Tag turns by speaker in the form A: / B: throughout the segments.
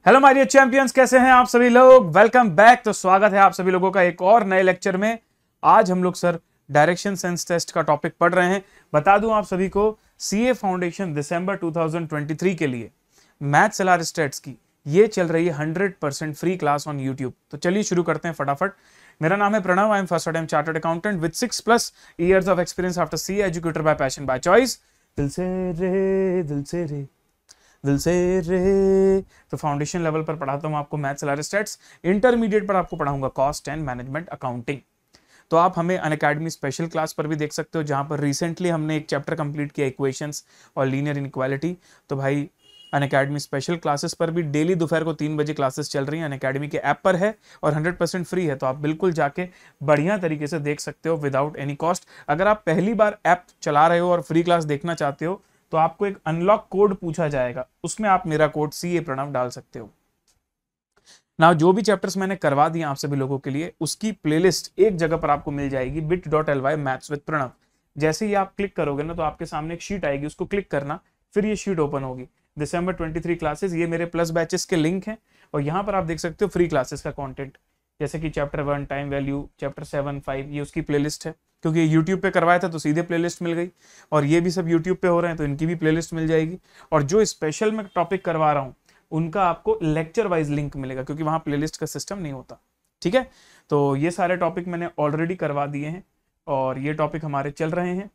A: Hello my dear champions, कैसे हैं आप सभी लोग। Welcome back. तो स्वागत है आप सभी लोगों का एक और नए लेक्चर में। आज हम लोग सर डायरेक्शन सेंस टेस्ट का टॉपिक पढ़ रहे हैं। बता दूं आप सभी को, सीए फाउंडेशन दिसंबर 2023 के लिए मैथ्स एलआर स्टैट्स की ये चल रही है 100% फ्री क्लास ऑन यूट्यूब। तो चलिए शुरू करते हैं फटाफट। मेरा नाम है Pranav, I am first time chartered accountant with 6+ years of experience after CA, educator by passion by choice. दिल से रे, दिल से रे, दिल से रे। तो फाउंडेशन लेवल पर पढ़ाता हूं आपको मैथ्स एलआर स्टैट्स। इंटरमीडिएट पर आपको पढ़ाऊंगा कॉस्ट एंड मैनेजमेंट अकाउंटिंग। तो आप हमें अनअकैडमी स्पेशल क्लास पर भी देख सकते हो, जहां पर रिसेंटली हमने एक चैप्टर कंप्लीट किया, इक्वेशंस और लीनियर इनइक्वालिटी। तो भाई अनअकैडमी स्पेशल क्लासेस पर भी डेली दोपहर को 3 बजे क्लासेस चल रही हैं। अनअकैडमी के ऐप पर है और 100% फ्री है, तो आप बिल्कुल जाके बढ़िया तरीके से देख सकते हो विदाउट एनी कॉस्ट। अगर आप पहली बार ऐप चला रहे हो और फ्री क्लास देखना चाहते हो तो आपको एक अनलॉक कोड पूछा जाएगा, उसमें आप मेरा कोड CA प्रणव डाल सकते हो ना। जो भी चैप्टर्स मैंने करवा दिए आप सभी लोगों के लिए, उसकी प्लेलिस्ट एक जगह पर आपको मिल जाएगी, bit.ly मैथ्स विद प्रणव। जैसे ही आप क्लिक करोगे ना तो आपके सामने एक शीट आएगी, उसको क्लिक करना, फिर ये शीट ओपन होगी। दिसंबर 23 क्लासेस, ये मेरे प्लस बैचेस के लिंक हैं और यहाँ पर आप देख सकते हो फ्री क्लासेस का कंटेंट, जैसे कि चैप्टर 1 टाइम वैल्यू, चैप्टर 7, 5, ये उसकी प्लेलिस्ट है। क्योंकि यूट्यूब पे करवाया था तो सीधे प्लेलिस्ट मिल गई, और ये भी सब यूट्यूब पे हो रहे हैं तो इनकी भी प्लेलिस्ट मिल जाएगी। और जो स्पेशल मैं टॉपिक करवा रहा हूँ उनका आपको लेक्चर वाइज लिंक मिलेगा, क्योंकि वहाँ प्लेलिस्ट का सिस्टम नहीं होता। ठीक है, तो ये सारे टॉपिक मैंने ऑलरेडी करवा दिए हैं और ये टॉपिक हमारे चल रहे हैं।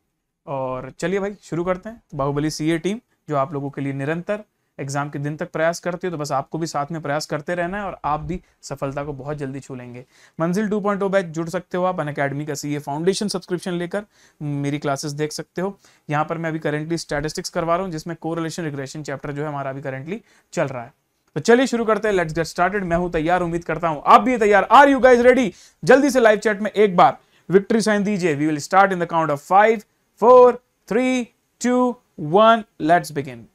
A: और चलिए भाई शुरू करते हैं। तो बाहुबली सीए टीम जो आप लोगों के लिए निरंतर एग्जाम के दिन तक प्रयास करती हो, तो बस आपको भी साथ में प्रयास करते रहना है और आप भी सफलता को बहुत जल्दी छू लेंगे। मंजिल 2.0 बैच जुड़ सकते हो आप अनअकैडमी का सीए फाउंडेशन सब्सक्रिप्शन लेकर, मेरी क्लासेस देख सकते हो। यहाँ पर मैं अभी करेंटली स्टैटिस्टिक्स करवा रहा हूँ, जिसमें कोरिलेशन रिग्रेशन चैप्टर जो है हमारा अभी करेंटली चल रहा है। तो चलिए शुरू करते हैं, लेट्स गेट स्टार्टेड। मैं हूं तैयार, उम्मीद करता हूं आप भी तैयार। Are you guys ready? जल्दी से लाइव चैट में एक बार विक्ट्री साइन दीजिए। We will start in the count of 5, 4, 3, 2, 1। Let's begin.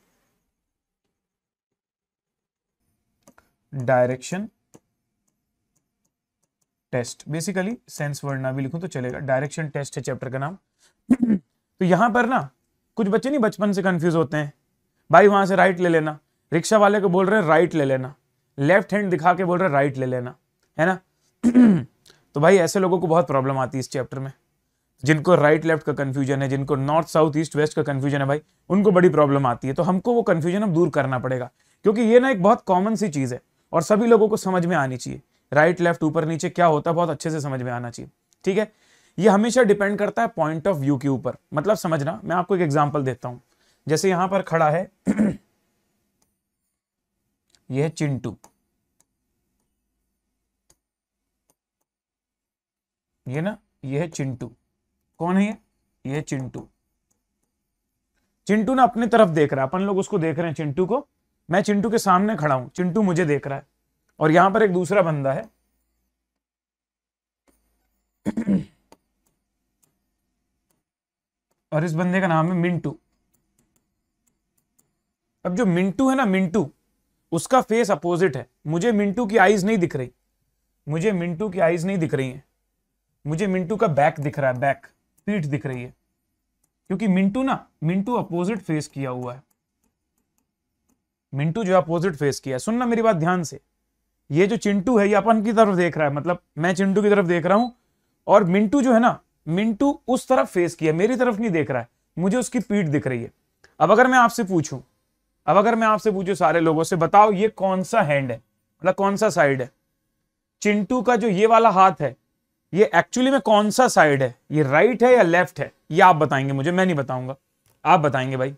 A: Direction test, basically sense word ना भी लिखूं तो चलेगा, डायरेक्शन टेस्ट है चैप्टर का नाम। तो यहां पर ना कुछ बच्चे नहीं बचपन से कंफ्यूज होते हैं, भाई वहां से राइट ले लेना, रिक्शा वाले को बोल रहे हैं राइट ले लेना, लेफ्ट हैंड दिखा के बोल रहे हैं राइट ले लेना, है ना। तो भाई ऐसे लोगों को बहुत प्रॉब्लम आती है इस चैप्टर में, जिनको राइट लेफ्ट का कंफ्यूजन है, जिनको नॉर्थ साउथ ईस्ट वेस्ट का कंफ्यूजन है, भाई उनको बड़ी प्रॉब्लम आती है। तो हमको वो कंफ्यूजन अब दूर करना पड़ेगा, क्योंकि ये ना एक बहुत कॉमन सी चीज है और सभी लोगों को समझ में आनी चाहिए। राइट लेफ्ट ऊपर नीचे क्या होता है बहुत अच्छे से समझ में आना चाहिए। ठीक है, ये हमेशा डिपेंड करता है पॉइंट ऑफ व्यू के ऊपर। मतलब समझना, मैं आपको एक एग्जांपल देता हूं। जैसे यहां पर खड़ा है यह है चिंटू, ये ना, ये है चिंटू। कौन है ये है चिंटू। चिंटू ना अपने तरफ देख रहा है, अपन लोग उसको देख रहे हैं चिंटू को। मैं चिंटू के सामने खड़ा हूं, चिंटू मुझे देख रहा है। और यहां पर एक दूसरा बंदा है और इस बंदे का नाम है मिंटू। अब जो मिंटू है ना, मिंटू, उसका फेस अपोजिट है। मुझे मिंटू की आईज नहीं दिख रही, मुझे मिंटू की आईज नहीं दिख रही है, मुझे मिंटू का बैक दिख रहा है, बैक, पीठ दिख रही है। क्योंकि मिंटू अपोजिट फेस किया हुआ है। मिंटू जो अपोजिट फेस किया है, सुनना मेरी बात ध्यान से। ये जो चिंटू है ये अपन की तरफ देख रहा है, मतलब मैं चिंटू की तरफ देख रहा हूं, और मिंटू जो है ना, मिंटू उस तरफ फेस किया, मेरी तरफ नहीं देख रहा है, मुझे उसकी पीठ दिख रही है। अब अगर मैं आपसे पूछूं सारे लोगों से, बताओ ये कौन सा हैंड है, मतलब कौन सा साइड है। चिंटू का जो ये वाला हाथ है ये एक्चुअली में कौन सा साइड है, ये राइट है या लेफ्ट है, ये आप बताएंगे मुझे, मैं नहीं बताऊंगा, आप बताएंगे भाई।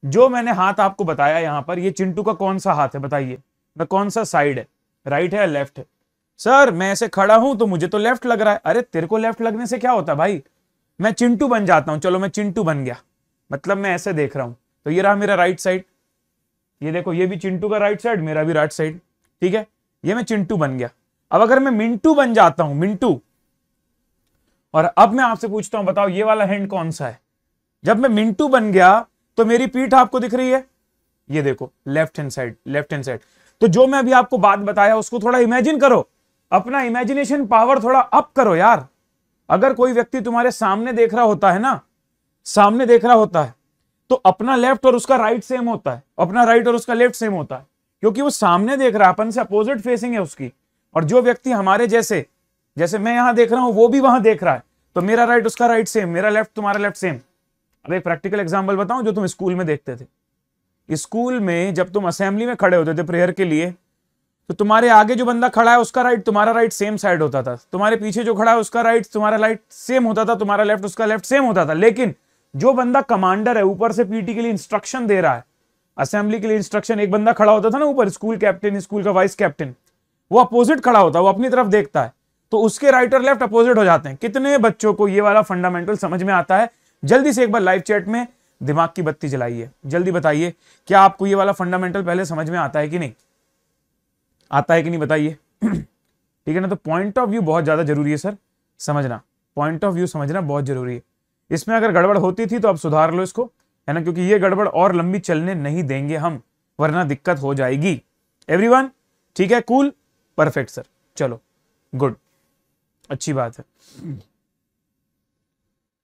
A: जो मैंने हाथ आपको बताया यहां पर, ये चिंटू का कौन सा हाथ है, बताइए मैं, कौन सा साइड है, राइट है या लेफ्ट है। सर मैं ऐसे खड़ा हूं तो मुझे तो लेफ्ट लग रहा है। अरे तेरे को लेफ्ट लगने से क्या होता है भाई, मैं चिंटू बन जाता हूं। चलो मैं चिंटू बन गया, मतलब मैं ऐसे देख रहा हूं, तो ये रहा मेरा राइट साइड। ये देखो, ये भी चिंटू का राइट साइड, मेरा भी राइट साइड। ठीक है, ये मैं चिंटू बन गया। अब अगर मैं मिंटू बन जाता हूं, मिंटू, और अब मैं आपसे पूछता हूं, बताओ ये वाला हैंड कौन सा है। जब मैं मिंटू बन गया तो मेरी पीठ आपको दिख रही है, ये देखो left hand side, left hand side. तो जो मैं अभी आपको बात बताया उसको थोड़ा इमेजिन करो, अपना इमेजिनेशन पावर थोड़ा अप करो यार। अगर कोई व्यक्ति तुम्हारे सामने देख रहा होता है ना, सामने देख रहा होता है, तो अपना लेफ्ट और उसका राइट सेम होता है, अपना राइट और उसका लेफ्ट सेम होता है। क्योंकि वो सामने देख रहा है, अपन से अपोजिट फेसिंग है उसकी। और जो व्यक्ति हमारे जैसे, जैसे मैं यहां देख रहा हूं, वो भी वहां देख रहा है, तो मेरा राइट उसका राइट सेम, मेरा लेफ्ट तुम्हारा लेफ्ट सेम। अब एक प्रैक्टिकल एग्जांपल बताऊं जो तुम स्कूल में देखते थे। स्कूल में जब तुम असेंबली में खड़े होते थे प्रेयर के लिए, तो तुम्हारे आगे जो बंदा खड़ा है उसका राइट तुम्हारा राइट सेम साइड होता था, तुम्हारे पीछे जो खड़ा है उसका राइट तुम्हारा राइट सेम होता था, तुम्हारा लेफ्ट उसका लेफ्ट सेम होता था। लेकिन जो बंदा कमांडर है, ऊपर से पीटी के लिए इंस्ट्रक्शन दे रहा है, असेंबली के लिए इंस्ट्रक्शन, एक बंदा खड़ा होता था ना ऊपर, स्कूल कैप्टन, स्कूल का वाइस कैप्टन, वो अपोजिट खड़ा होता है, वो अपनी तरफ देखता है, तो उसके राइट और लेफ्ट अपोजिट हो जाते हैं। कितने बच्चों को ये वाला फंडामेंटल समझ में आता है? जल्दी से एक बार लाइव चैट में दिमाग की बत्ती जलाइए, जल्दी बताइए क्या आपको ये वाला फंडामेंटल पहले समझ में आता है कि नहीं, आता है कि नहीं बताइए। ठीक है ना? तो पॉइंट ऑफ व्यू बहुत ज्यादा जरूरी है सर, समझना, पॉइंट ऑफ व्यू समझना बहुत जरूरी है। इसमें अगर गड़बड़ होती थी तो अब सुधार लो इसको, है ना, क्योंकि ये गड़बड़ और लंबी चलने नहीं देंगे हम, वरना दिक्कत हो जाएगी। एवरीवन ठीक है, कूल, परफेक्ट सर, चलो गुड, अच्छी बात है।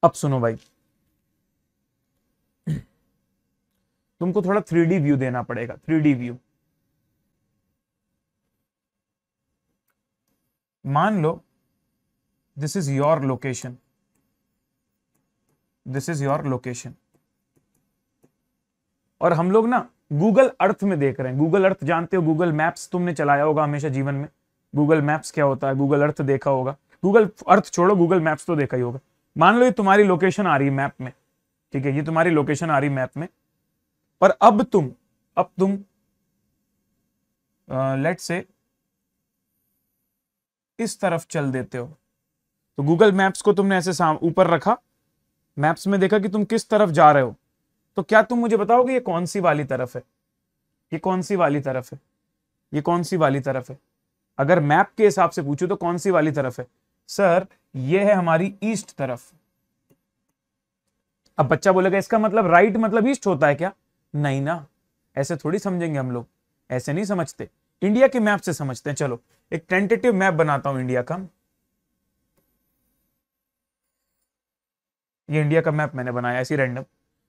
A: अब सुनो भाई, तुमको थोड़ा 3D व्यू देना पड़ेगा, 3D व्यू। मान लो this is your location, this is your location, और हम लोग ना गूगल अर्थ में देख रहे हैं। गूगल अर्थ जानते हो, गूगल मैप्स तुमने चलाया होगा हमेशा जीवन में। गूगल मैप्स क्या होता है, गूगल अर्थ देखा होगा, गूगल अर्थ छोड़ो, गूगल मैप्स तो देखा ही होगा। मान लो ये तुम्हारी लोकेशन आ रही है मैप में, ठीक है, ये तुम्हारी लोकेशन आ रही मैप में, पर अब तुम लेट्स से इस तरफ चल देते हो, तो गूगल मैप्स को तुमने ऐसे ऊपर रखा, मैप्स में देखा कि तुम किस तरफ जा रहे हो, तो क्या तुम मुझे बताओगे ये कौन सी वाली तरफ है, ये कौन सी वाली तरफ है, ये कौन सी वाली तरफ है? अगर मैप के हिसाब से पूछो तो कौन सी वाली तरफ है? सर ये है हमारी ईस्ट तरफ। अब बच्चा बोलेगा इसका मतलब राइट मतलब ईस्ट होता है क्या? नहीं ना, ऐसे थोड़ी समझेंगे हम लोग, ऐसे नहीं समझते, इंडिया के मैप से समझते हैं। चलो एक टेंटेटिव मैप बनाता हूं इंडिया का, ये इंडिया का मैप मैंने बनाया ऐसी रैंडम,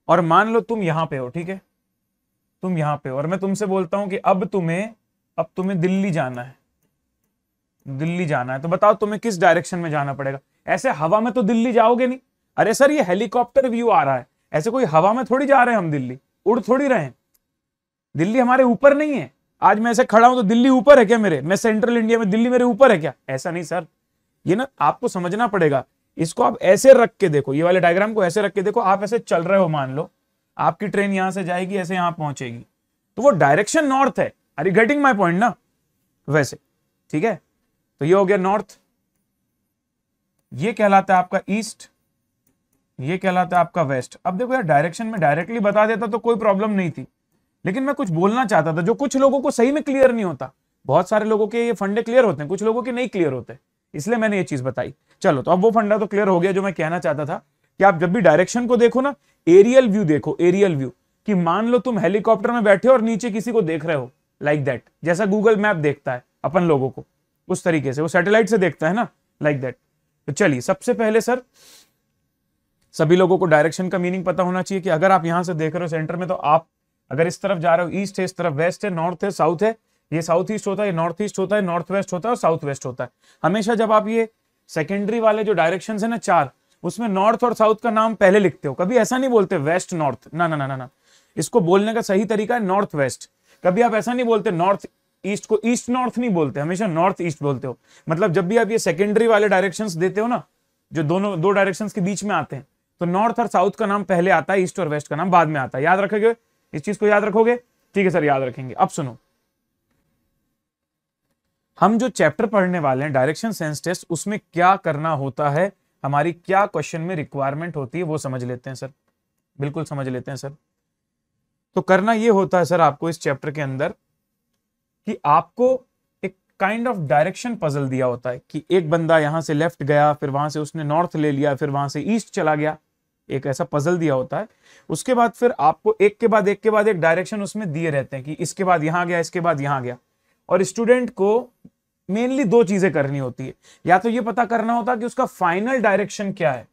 A: और मान लो तुम यहां पे हो, ठीक है, तुम यहां पे हो, और मैं तुमसे बोलता हूं कि अब तुम्हें दिल्ली जाना है, दिल्ली जाना है, तो बताओ तुम्हें किस डायरेक्शन में जाना पड़ेगा? ऐसे हवा में तो दिल्ली जाओगे नहीं। अरे सर ये हेलीकॉप्टर व्यू आ रहा है, ऐसे कोई हवा में थोड़ी जा रहे हैं हम, दिल्ली उड़ थोड़ी रहे हैं, दिल्ली हमारे ऊपर नहीं है। आज मैं ऐसे खड़ा हूं तो दिल्ली ऊपर है क्या मेरे? मैं सेंट्रल इंडिया में, दिल्ली मेरे ऊपर है क्या? ऐसा नहीं सर, ये ना आपको समझना पड़ेगा। इसको आप ऐसे रख के देखो, ये वाले डायग्राम को ऐसे रख के देखो, आप ऐसे चल रहे हो, मान लो आपकी ट्रेन यहां से जाएगी, ऐसे यहां पहुंचेगी, तो वो डायरेक्शन नॉर्थ है। Are you getting my point ना? वैसे ठीक है, तो ये हो गया नॉर्थ, ये कहलाता है आपका ईस्ट, ये कहलाता है आपका वेस्ट। अब देखो यार, डायरेक्शन में डायरेक्टली बता देता तो कोई प्रॉब्लम नहीं थी, लेकिन मैं कुछ बोलना चाहता था जो कुछ लोगों को सही में क्लियर नहीं होता। बहुत सारे लोगों के ये फंडे क्लियर होते हैं, कुछ लोगों के नहीं क्लियर होते, इसलिए मैंने ये चीज बताई। चलो तो अब वो फंडा तो क्लियर हो गया जो मैं कहना चाहता था, कि आप जब भी डायरेक्शन को देखो ना, एरियल व्यू देखो, एरियल व्यू, कि मान लो तुम हेलीकॉप्टर में बैठे हो और नीचे किसी को देख रहे हो, लाइक दैट, जैसा गूगल मैप देखता है अपन लोगों को, उस तरीके से वो सैटेलाइट से देखता है ना, लाइक दैट। तो चलिए, सबसे पहले सर सभी लोगों को डायरेक्शन का मीनिंग पता होना चाहिए, कि अगर आप यहां से देख रहे हो सेंटर में, तो आप अगर इस तरफ जा रहे हो, ईस्ट है, इस तरफ वेस्ट है, नॉर्थ है, साउथ है, ये साउथ ईस्ट होता है, ये नॉर्थ ईस्ट होता है, नॉर्थ वेस्ट होता है और साउथ वेस्ट होता है। हमेशा जब आप ये सेकेंडरी वाले जो डायरेक्शन है ना 4, उसमें नॉर्थ और साउथ का नाम पहले लिखते हो, कभी ऐसा नहीं बोलते वेस्ट नॉर्थ, ना ना ना ना ना, इसको बोलने का सही तरीका है नॉर्थ वेस्ट। कभी आप ऐसा नहीं बोलते नॉर्थ ईस्ट को ईस्ट नॉर्थ नहीं बोलते, हमेशा नॉर्थ ईस्ट बोलते हो। मतलब जब भी आप ये सेकेंडरी वाले डायरेक्शंस देते हो ना, जो दोनों दो डायरेक्शंस के बीच में आते हैं, तो नॉर्थ और साउथ का नाम पहले आता है, ईस्ट और वेस्ट का नाम बाद में आता है। याद रखोगे इस चीज को? याद रखोगे? ठीक है सर, याद रखेंगे। अब सुनो, हम जो चैप्टर पढ़ने वाले हैं डायरेक्शन सेंस टेस्ट, उसमें क्या करना होता है, हमारी क्या क्वेश्चन में रिक्वायरमेंट होती है, वो समझ लेते हैं सर, बिल्कुल समझ लेते हैं सर। तो करना ये होता है सर आपको इस चैप्टर के अंदर, कि आपको एक काइंड ऑफ डायरेक्शन पजल दिया होता है, कि एक बंदा यहां से लेफ्ट गया, फिर वहां से उसने नॉर्थ ले लिया, फिर वहां से ईस्ट चला गया, एक ऐसा पजल दिया होता है। उसके बाद फिर आपको एक के बाद एक डायरेक्शन उसमें दिए रहते हैं, कि इसके बाद यहां गया, इसके बाद यहां गया। और स्टूडेंट को मेनली 2 चीजें करनी होती है, या तो ये पता करना होता है कि उसका फाइनल डायरेक्शन क्या है,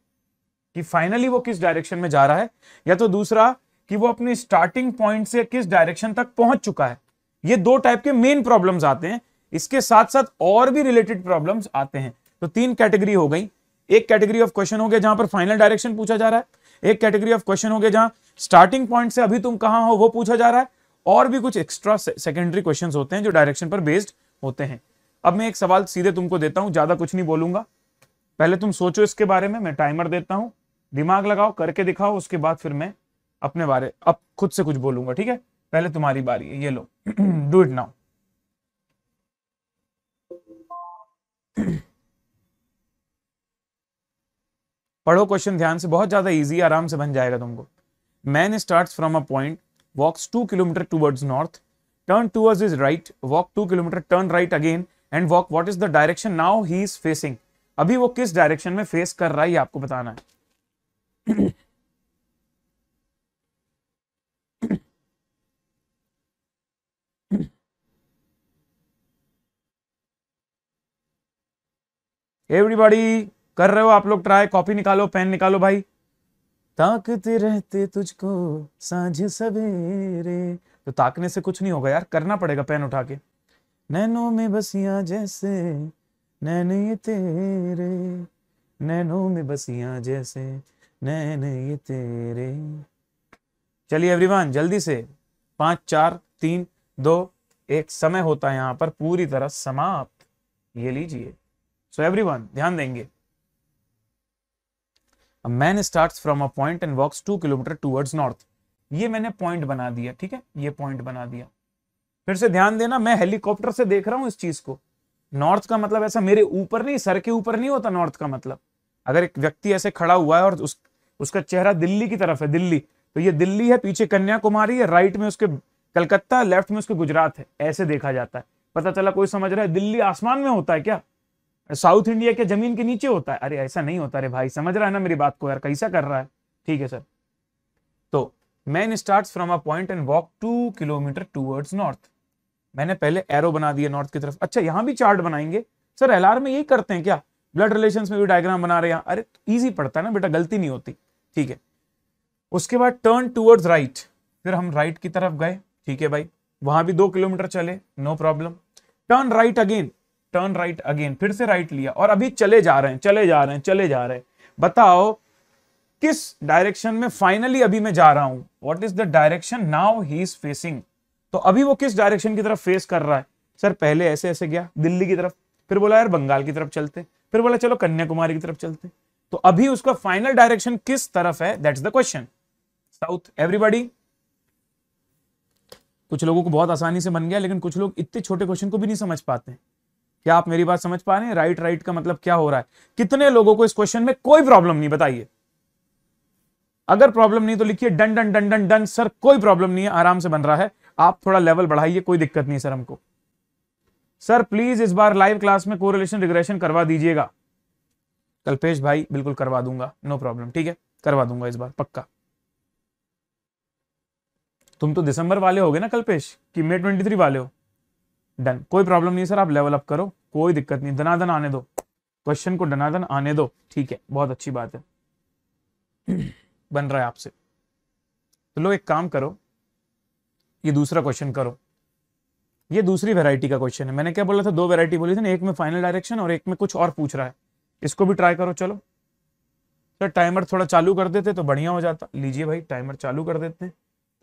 A: कि फाइनली वो किस डायरेक्शन में जा रहा है, या तो दूसरा कि वो अपने स्टार्टिंग पॉइंट से किस डायरेक्शन तक पहुंच चुका है। ये दो टाइप के मेन प्रॉब्लम्स आते हैं, इसके साथ साथ और भी रिलेटेड प्रॉब्लम्स आते हैं। तो तीन कैटेगरी हो गई। एक कैटेगरी ऑफ क्वेश्चन हो गया जहां पर फाइनल डायरेक्शन पूछा जा रहा है, एक कैटेगरी ऑफ क्वेश्चन हो गया जहां स्टार्टिंग पॉइंट से अभी तुम कहां हो वो पूछा जा रहा है, और भी कुछ एक्स्ट्रा सेकेंडरी क्वेश्चंस होते हैं जो डायरेक्शन पर बेस्ड होते हैं। अब मैं एक सवाल सीधे तुमको देता हूं, ज्यादा कुछ नहीं बोलूंगा, पहले तुम सोचो इसके बारे में, मैं टाइमर देता हूं, दिमाग लगाओ, करके दिखाओ, उसके बाद फिर मैं अपने बारे अब खुद से कुछ बोलूंगा, ठीक है। पहले तुम्हारी बारी है, ये लो डू इट नाउ। पढ़ो क्वेश्चन ध्यान से, बहुत ज्यादा इजी, आराम से बन जाएगा तुमको। Man starts from a point, walks 2 kilometre towards north, turn towards his right, walk 2 kilometre, turn right again and walk, what is the direction now he is facing. अभी वो किस डायरेक्शन में फेस कर रहा है ये आपको बताना है। एवरीबॉडी कर रहे हो आप लोग ट्राई, कॉपी निकालो, पेन निकालो भाई। ताकते रहते तुझको सांझ सवेरे, तो ताकने से कुछ नहीं होगा यार, करना पड़ेगा पेन उठा के। नैनों में बसियां जैसे नैन ये तेरे, नैनों में बसियां जैसे नैन ये तेरे। चलिए एवरीवन जल्दी से, 5 4 3 2 1, समय होता है यहां पर पूरी तरह समाप्त। ये लीजिए। सो एवरीवन ध्यान देंगे। A man starts from a point and walks 2 kilometre towards north। ये मैंने पॉइंट बना दिया, ठीक है, ये पॉइंट बना दिया। फिर से ध्यान देना, मैं हेलीकॉप्टर से देख रहा हूं इस चीज को। नॉर्थ का मतलब ऐसा मेरे ऊपर नहीं, सर के ऊपर नहीं होता नॉर्थ का मतलब। अगर एक व्यक्ति ऐसे खड़ा हुआ है और उसका चेहरा दिल्ली की तरफ है, दिल्ली, तो ये दिल्ली है, पीछे कन्याकुमारी है, राइट में उसके कलकत्ता, लेफ्ट में उसके गुजरात है, ऐसे देखा जाता है। पता चला कोई समझ रहा है दिल्ली आसमान में होता है क्या, साउथ इंडिया के जमीन के नीचे होता है? अरे ऐसा नहीं होता रे भाई, समझ रहा है ना मेरी बात को यार, कैसा कर रहा है? ठीक है सर। तो man starts from a point and walk 2 kilometre towards north. मैंने पहले एरो बना दिया नॉर्थ की तरफ। अच्छा यहां भी चार्ट बनाएंगे सर, एलआर में यही करते हैं क्या? ब्लड रिलेशंस में भी डायग्राम बना रहे हैं? अरे इजी पड़ता है ना बेटा, गलती नहीं होती, ठीक है। उसके बाद टर्न टूवर्ड्स राइट, फिर हम राइट की तरफ गए, ठीक है भाई, वहां भी 2 किलोमीटर चले, no problem. Turn right again, turn right again, फिर से राइट लिया, और अभी चले जा रहे हैं, चले जा रहे हैं, चले जा रहे हैं। बताओ किस डायरेक्शन में फाइनली अभी मैं जा रहा हूं? What is the direction now he is facing. तो अभी वो किस डायरेक्शन की तरफ फेस कर रहा है? सर पहले ऐसे ऐसे गया दिल्ली की तरफ, फिर बोला यार बंगाल की तरफ चलते, फिर बोला चलो कन्याकुमारी की तरफ चलते। तो अभी उसका फाइनल डायरेक्शन किस तरफ है? That's the question. South. Everybody, कुछ लोगों को बहुत आसानी से बन गया, लेकिन कुछ लोग इतने छोटे क्वेश्चन को भी नहीं समझ पाते। क्या आप मेरी बात समझ पा रहे हैं? राइट राइट का मतलब क्या हो रहा है? कितने लोगों को इस क्वेश्चन में कोई प्रॉब्लम नहीं, बताइए। अगर प्रॉब्लम नहीं तो लिखिए done done done done done. Sir कोई प्रॉब्लम नहीं है, आराम से बन रहा है, आप थोड़ा लेवल बढ़ाइए, कोई दिक्कत नहीं सर हमको। सर प्लीज इस बार लाइव क्लास में कोरिलेशन रिग्रेशन करवा दीजिएगा। कल्पेश भाई बिल्कुल करवा दूंगा, नो प्रॉब्लम, ठीक है, करवा दूंगा इस बार पक्का। तुम तो दिसंबर वाले होगे ना कल्पेश, कि मई 23 वाले हो? डन, कोई प्रॉब्लम नहीं सर, आप लेवल अप करो, कोई दिक्कत नहीं, दनादन आने दो, क्वेश्चन को दनादन आने दो, ठीक है, बहुत अच्छी बात है। बन रहा है आपसे। तो लो एक काम करो, ये दूसरा क्वेश्चन करो, ये दूसरी वैरायटी का क्वेश्चन है। मैंने क्या बोला था, 2 वैरायटी बोली थी ना, एक में फाइनल डायरेक्शन और एक में कुछ और पूछ रहा है। इसको भी ट्राई करो। चलो सर टाइमर थोड़ा चालू कर देते तो बढ़िया हो जाता। लीजिए भाई टाइमर चालू कर देते हैं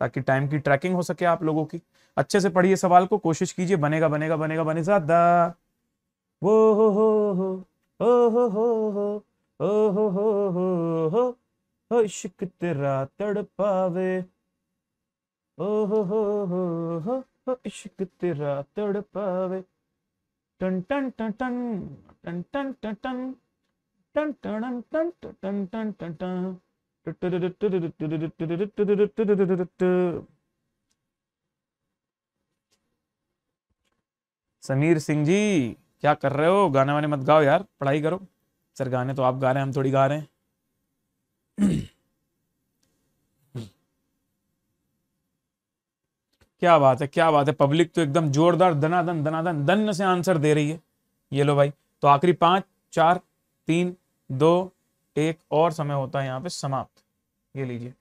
A: ताकि टाइम की ट्रैकिंग हो सके आप लोगों की। अच्छे से पढ़िए सवाल को, कोशिश कीजिए, बनेगा बनेगा बनेगा, बने ज्यादा। वो हो ओ हो इश्क तेरा तड़पावे, ओ हो इश्क तेरा तड़पावे, टन टन टन टन टन टन टन टन टन टन टन टन टन टन। समीर सिंह जी क्या कर रहे हो? गाने वाने मत गाओ यार, पढ़ाई करो। सर गाने तो आप गा रहे हैं, हम थोड़ी गा रहे हैं। क्या बात है, क्या बात है, पब्लिक तो एकदम जोरदार दनादन दनादन दन से आंसर दे रही है। ये लो भाई, तो आखिरी 5 4 3 2 1 और समय होता है यहाँ पे समाप्त। ये लीजिए।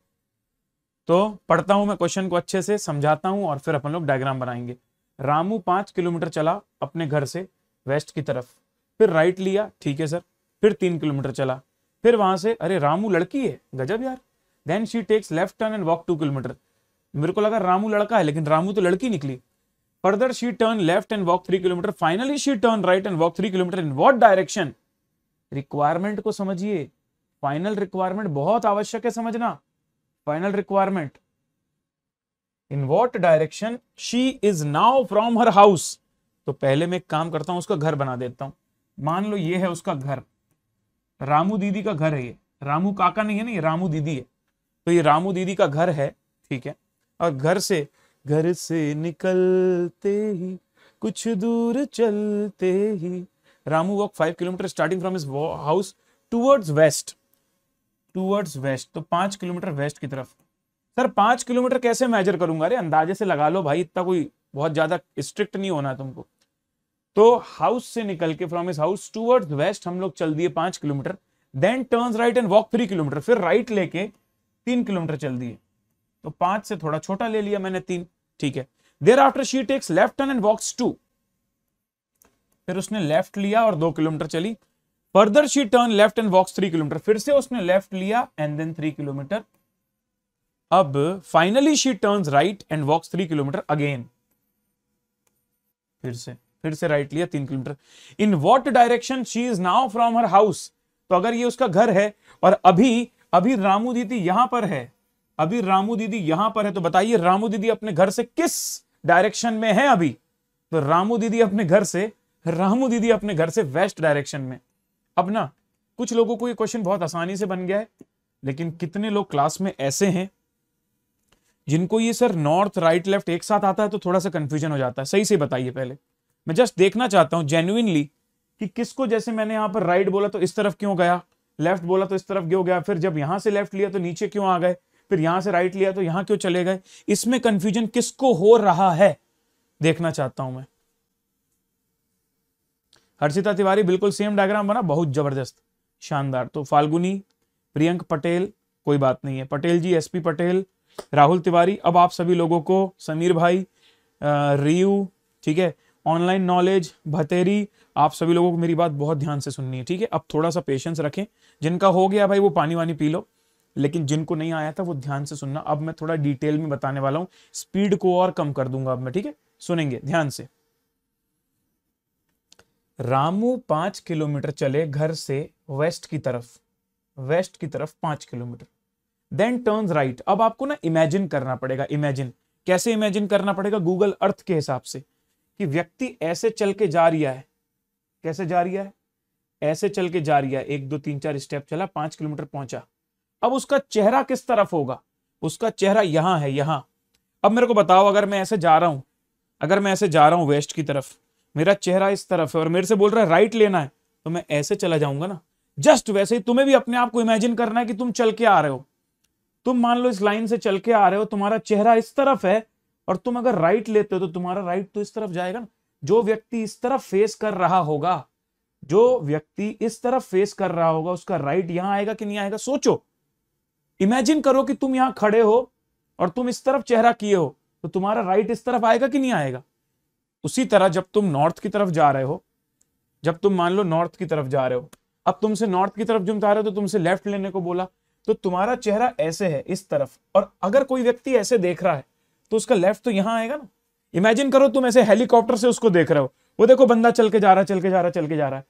A: तो पढ़ता हूं मैं क्वेश्चन को अच्छे से समझाता हूं और फिर अपन लोग डायग्राम बनाएंगे। रामू 5 किलोमीटर चला अपने घर से वेस्ट की तरफ, फिर राइट लिया, ठीक है सर, फिर 3 किलोमीटर चला, फिर वहां से, अरे रामू लड़की है, गजब यार, then she takes left turn and walk 2 kilometre. मेरे को लगा रामू लड़का है, लेकिन रामू तो लड़की निकली। Further she turn left and walk 3 kilometre, finally she turn right and walk 3 kilometre. In what direction? Requirement को समझिए, फाइनल रिक्वायरमेंट बहुत आवश्यक है समझना। Final requirement, in what direction she is now from her house. तो पहले मैं एक काम करता हूं, उसका घर बना देता हूं। मान लो ये है उसका घर, रामू दीदी का घर है ये, रामू काका नहीं है ना, ये रामू दीदी है। तो ये रामू दीदी का घर है, ठीक है। और घर से निकलते ही कुछ दूर चलते ही Ramu walk 5 kilometre starting from his house towards west. तो 5 किलोमीटर वेस्ट की तरफ। सर 5 किलोमीटर कैसे मेजर करूंगा? अरे अंदाजे से लगा लो भाई, इतना कोई बहुत ज्यादा स्ट्रिक्ट नहीं होना तुमको। तो हाउस से निकल के from his house towards west हम लोग चल दिए 5 kilometre, then turns right and walk 3 kilometre, फिर राइट लेके 3 किलोमीटर चल दिए। तो 5 से थोड़ा छोटा ले लिया मैंने 3, ठीक है। Thereafter she takes left turn and walks 2, फिर उसने लेफ्ट लिया और 2 किलोमीटर चली। Further she turn left and walks 3 kilometre, फिर से उसने लेफ्ट लिया एंड देन 3 किलोमीटर। अब finally she turns right and walks 3 kilometre again, फिर से राइट लिया 3 kilometre. In what direction she is now from her house. तो अगर ये उसका घर है और अभी रामू दीदी यहां पर है, तो बताइए रामू दीदी अपने घर से किस डायरेक्शन में है अभी? तो रामू दीदी अपने घर से वेस्ट डायरेक्शन में। अब ना कुछ लोगों को ये क्वेश्चन बहुत आसानी से बन गया है, लेकिन कितने लोग क्लास में ऐसे हैं जिनको ये सर नॉर्थ राइट लेफ्ट एक साथ आता है तो थोड़ा सा कंफ्यूजन हो जाता है। सही से बताइए, पहले मैं जस्ट देखना चाहता हूं जेन्युइनली कि किसको, जैसे मैंने यहां पर राइट बोला तो इस तरफ क्यों गया, लेफ्ट बोला तो इस तरफ क्यों गया, फिर जब यहां से लेफ्ट लिया तो नीचे क्यों आ गए, फिर यहां से राइट लिया तो यहां क्यों चले गए। इसमें कंफ्यूजन किसको हो रहा है देखना चाहता हूं मैं। हर्षिता तिवारी, बिल्कुल सेम डायग्राम बना, बहुत जबरदस्त, शानदार। तो फाल्गुनी, प्रियंक पटेल, कोई बात नहीं है, पटेल जी, एसपी पटेल, राहुल तिवारी। अब आप सभी लोगों को, समीर भाई, रियू, ठीक है, ऑनलाइन नॉलेज, भतेरी, आप सभी लोगों को मेरी बात बहुत ध्यान से सुननी है, ठीक है। अब थोड़ा सा पेशेंस रखें, जिनका हो गया भाई वो पानी वानी पी लो, लेकिन जिनको नहीं आया था वो ध्यान से सुनना। अब मैं थोड़ा डिटेल में बताने वाला हूं, स्पीड को और कम कर दूंगा अब मैं, ठीक है, सुनेंगे ध्यान से। रामू 5 किलोमीटर चले घर से वेस्ट की तरफ 5 किलोमीटर, देन टर्न्स राइट। अब आपको ना इमेजिन करना पड़ेगा, कैसे इमेजिन करना पड़ेगा? गूगल अर्थ के हिसाब से, कि व्यक्ति ऐसे चल के जा रहा है, कैसे जा रहा है? ऐसे चल के जा रहा है, 1 2 3 4 स्टेप चला, 5 किलोमीटर पहुंचा। अब उसका चेहरा किस तरफ होगा? उसका चेहरा यहां है, यहां। अब मेरे को बताओ, अगर मैं ऐसे जा रहा हूं वेस्ट की तरफ, मेरा चेहरा इस तरफ है और मेरे से बोल रहा है राइट लेना है, तो मैं ऐसे चला जाऊंगा ना। जस्ट वैसे ही तुम्हें भी अपने आप को इमेजिन करना है कि तुम चल के आ रहे हो। तुम मान लो इस लाइन से चल के आ रहे हो, तुम्हारा चेहरा इस तरफ है, और तुम अगर राइट लेते हो तो तुम्हारा राइट तो इस तरफ जाएगा ना। जो व्यक्ति इस तरफ फेस कर रहा होगा, उसका राइट यहां आएगा कि नहीं आएगा? सोचो, इमेजिन करो कि तुम यहां खड़े हो और तुम इस तरफ चेहरा किए हो, तो तुम्हारा राइट इस तरफ आएगा कि नहीं आएगा? उसी तरह जब तुम नॉर्थ की तरफ जा रहे हो, जब तुम मान लो नॉर्थ की तरफ जा रहे हो, अब तुमसे नॉर्थ की तरफ जब जा रहे हो तो तुमसे लेफ्ट लेने को बोला, तो तुम्हारा चेहरा ऐसे है इस तरफ, और अगर कोई व्यक्ति ऐसे देख रहा है तो उसका लेफ्ट तो यहां आएगा ना। इमेजिन करो तुम ऐसे हेलीकॉप्टर से उसको देख रहे हो, वो देखो बंदा चल के जा रहा है,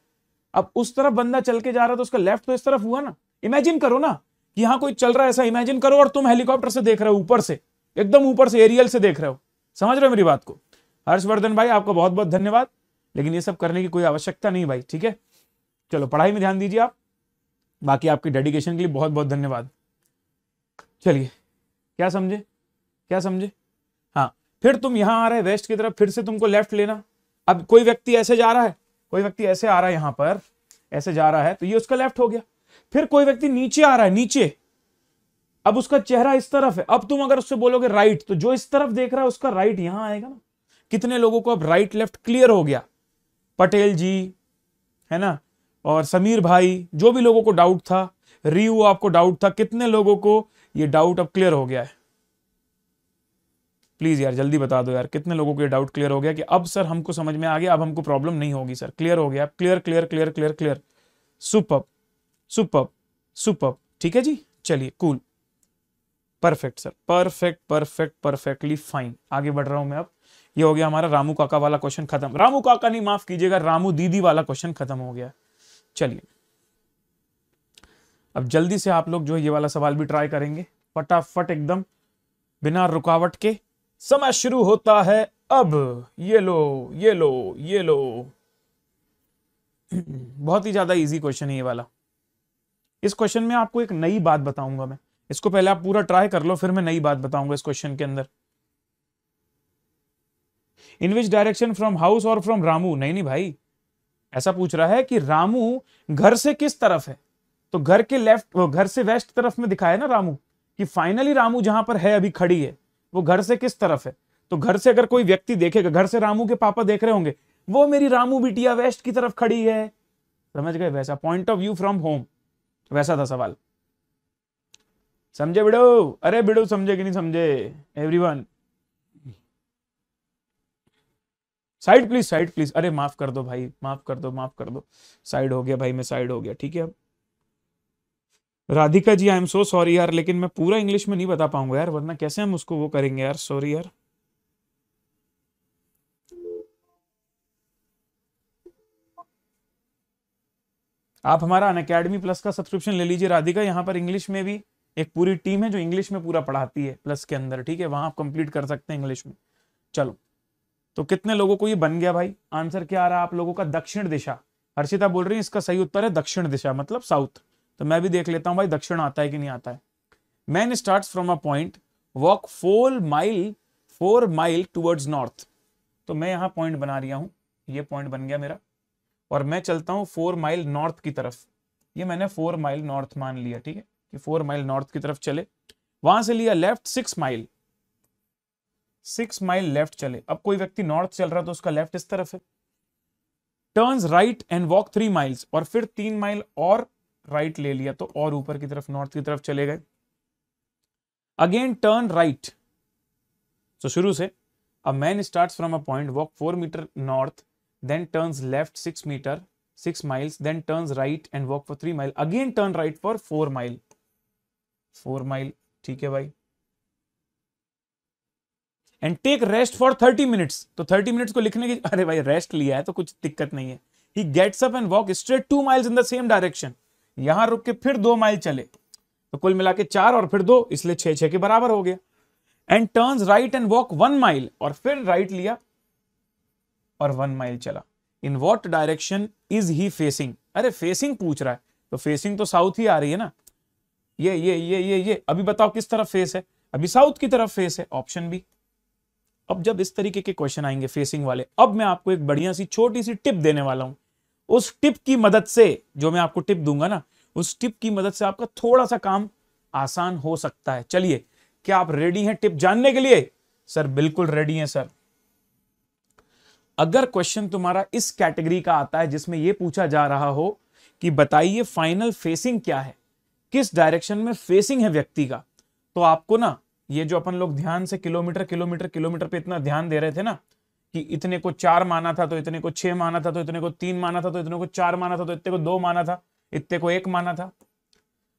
A: अब उस तरफ बंदा चल के जा रहा है तो उसका लेफ्ट तो इस तरफ हुआ ना। इमेजिन करो ना कि यहां कोई चल रहा है, ऐसा इमेजिन करो, और तुम हेलीकॉप्टर से देख रहे हो, ऊपर से, एकदम ऊपर से, एरियल से देख रहे हो। समझ रहे हो मेरी बात को? हर्षवर्धन भाई, आपका बहुत बहुत धन्यवाद, लेकिन ये सब करने की कोई आवश्यकता नहीं भाई, ठीक है। चलो पढ़ाई में ध्यान दीजिए आप, बाकी आपकी डेडिकेशन के लिए बहुत बहुत धन्यवाद। चलिए, क्या समझे? हाँ, फिर तुम यहां आ रहे वेस्ट की तरफ, फिर से तुमको लेफ्ट लेना। अब कोई व्यक्ति ऐसे जा रहा है, कोई व्यक्ति ऐसे आ रहा है, यहां पर ऐसे जा रहा है, तो ये उसका लेफ्ट हो गया। फिर कोई व्यक्ति नीचे आ रहा है, नीचे, अब उसका चेहरा इस तरफ है। अब तुम अगर उससे बोलोगे राइट, तो जो इस तरफ देख रहा है उसका राइट यहां आएगा ना। कितने लोगों को अब राइट लेफ्ट क्लियर हो गया? पटेल जी, है ना, और समीर भाई, जो भी लोगों को डाउट था, रियू आपको डाउट था, कितने लोगों को ये डाउट अब क्लियर हो गया है? प्लीज यार जल्दी बता दो यार, कितने लोगों को ये डाउट क्लियर हो गया कि अब सर हमको समझ में आ गया, अब हमको प्रॉब्लम नहीं होगी सर, क्लियर हो गया, clear clear clear clear clear, super super super, ठीक है जी, चलिए cool, perfect sir, perfect perfect perfectly fine. आगे बढ़ रहा हूं मैं अब। ये हो गया हमारा रामू काका वाला क्वेश्चन खत्म, रामू काका नहीं माफ कीजिएगा, रामू दीदी वाला क्वेश्चन खत्म हो गया। चलिए अब जल्दी से आप लोग जो है ये वाला सवाल भी ट्राई करेंगे, फटाफट एकदम बिना रुकावट के। समय शुरू होता है अब, ये लो ये लो ये लो। बहुत ही ज्यादा इजी क्वेश्चन है ये वाला। इस क्वेश्चन में आपको एक नई बात बताऊंगा मैं, इसको पहले आप पूरा ट्राई कर लो, फिर मैं नई बात बताऊंगा इस क्वेश्चन के अंदर। इन विच डायरेक्शन फ्रॉम हाउस और फ्रॉम रामू, नहीं नहीं भाई, ऐसा पूछ रहा है कि रामू घर से किस तरफ है, तो घर के लेफ्ट, घर से वेस्ट तरफ में दिखाया ना रामू, कि फाइनली रामू जहां पर है अभी खड़ी है वो घर से किस तरफ है। तो घर से अगर कोई व्यक्ति देखेगा, घर से रामू के पापा देख रहे होंगे, वो मेरी रामू बिटिया वेस्ट की तरफ खड़ी है, समझ गए, वैसा point of view from home, वैसा था सवाल। समझे बिड़ो, अरे बिड़ो समझे कि नहीं समझे everyone, side please side please, अरे माफ कर दो भाई, माफ कर दो माफ कर दो, साइड हो गया भाई, मैं साइड हो गया, ठीक है। अब Radhika ji I am so sorry यार, लेकिन मैं पूरा इंग्लिश में नहीं बता पाऊंगा यार, वरना कैसे हम उसको वो करेंगे यार, सॉरी यार। आप हमारा अनअकैडमी प्लस का सब्सक्रिप्शन ले लीजिए राधिका, यहाँ पर इंग्लिश में भी एक पूरी टीम है जो इंग्लिश में पूरा पढ़ाती है प्लस के अंदर, ठीक है, वहां आप कंप्लीट कर सकते हैं इंग्लिश में। चलो तो कितने लोगों को ये बन गया भाई, आंसर क्या आ रहा है आप लोगों का, दक्षिण दिशा। हर्षिता बोल रही है इसका सही उत्तर है दक्षिण दिशा, मतलब साउथ। तो मैं भी देख लेता हूं भाई दक्षिण आता है कि नहीं आता है। Man starts from a point, walk 4 mile towards north. तो मैं यहां पॉइंट बना रहा हूं, ये पॉइंट बन गया मेरा, और मैं चलता हूं 4 माइल नॉर्थ की तरफ। ये मैंने 4 माइल नॉर्थ मान लिया, ठीक है, कि 4 माइल नॉर्थ की तरफ चले, वहां से लिया लेफ्ट 6 माइल, 6 माइल लेफ्ट चले। अब कोई व्यक्ति नॉर्थ चल रहा तो उसका लेफ्ट इस तरफ है। Turns right and walk 3 miles, और फिर 3 माइल और राइट ले लिया, तो और ऊपर की तरफ नॉर्थ की तरफ चले गए। अगेन टर्न राइट, तो शुरू से, a man starts from a point, walk 4 metre north, then turns left 6 miles, then turns right and walk for 3 miles, again turn right for 4 mile, 4 mile, ठीक है भाई, and take rest for 30 minutes। तो 30 minutes को लिखने की, अरे भाई rest लिया है तो कुछ दिक्कत नहीं है। He gets up and walk straight 2 miles in the same direction, यहां रुक के फिर 2 माइल चले, तो कुल मिला के 4 और फिर 2, इसलिए 6 के बराबर हो गया। and turns right and walk 1 mile, और फिर राइट लिया और 1 माइल चला। इन what direction is he facing, अरे फेसिंग पूछ रहा है, तो फेसिंग तो साउथ ही आ रही है ना, ये अभी बताओ किस तरफ फेस है, अभी साउथ की तरफ फेस है, ऑप्शन बी। अब जब इस तरीके के क्वेश्चन आएंगे फेसिंग वाले, अब मैं आपको एक बढ़िया सी छोटी सी टिप देने वाला हूं। उस टिप की मदद से, जो मैं आपको टिप दूंगा ना, उस टिप की मदद से आपका थोड़ा सा काम आसान हो सकता है। चलिए, क्या आप रेडी हैं टिप जानने के लिए? सर बिल्कुल रेडी हैं सर। अगर क्वेश्चन तुम्हारा इस कैटेगरी का आता है जिसमें यह पूछा जा रहा हो कि बताइए फाइनल फेसिंग क्या है, किस डायरेक्शन में फेसिंग है व्यक्ति का, तो आपको ना, ये जो अपन लोग ध्यान से किलोमीटर किलोमीटर किलोमीटर पे इतना ध्यान दे रहे थे ना, कि इतने को 4 माना था तो इतने को 6 माना था, तो इतने को 3 माना था, तो इतने को 4 माना था, तो इतने को 2 माना था, इतने को 1 माना था।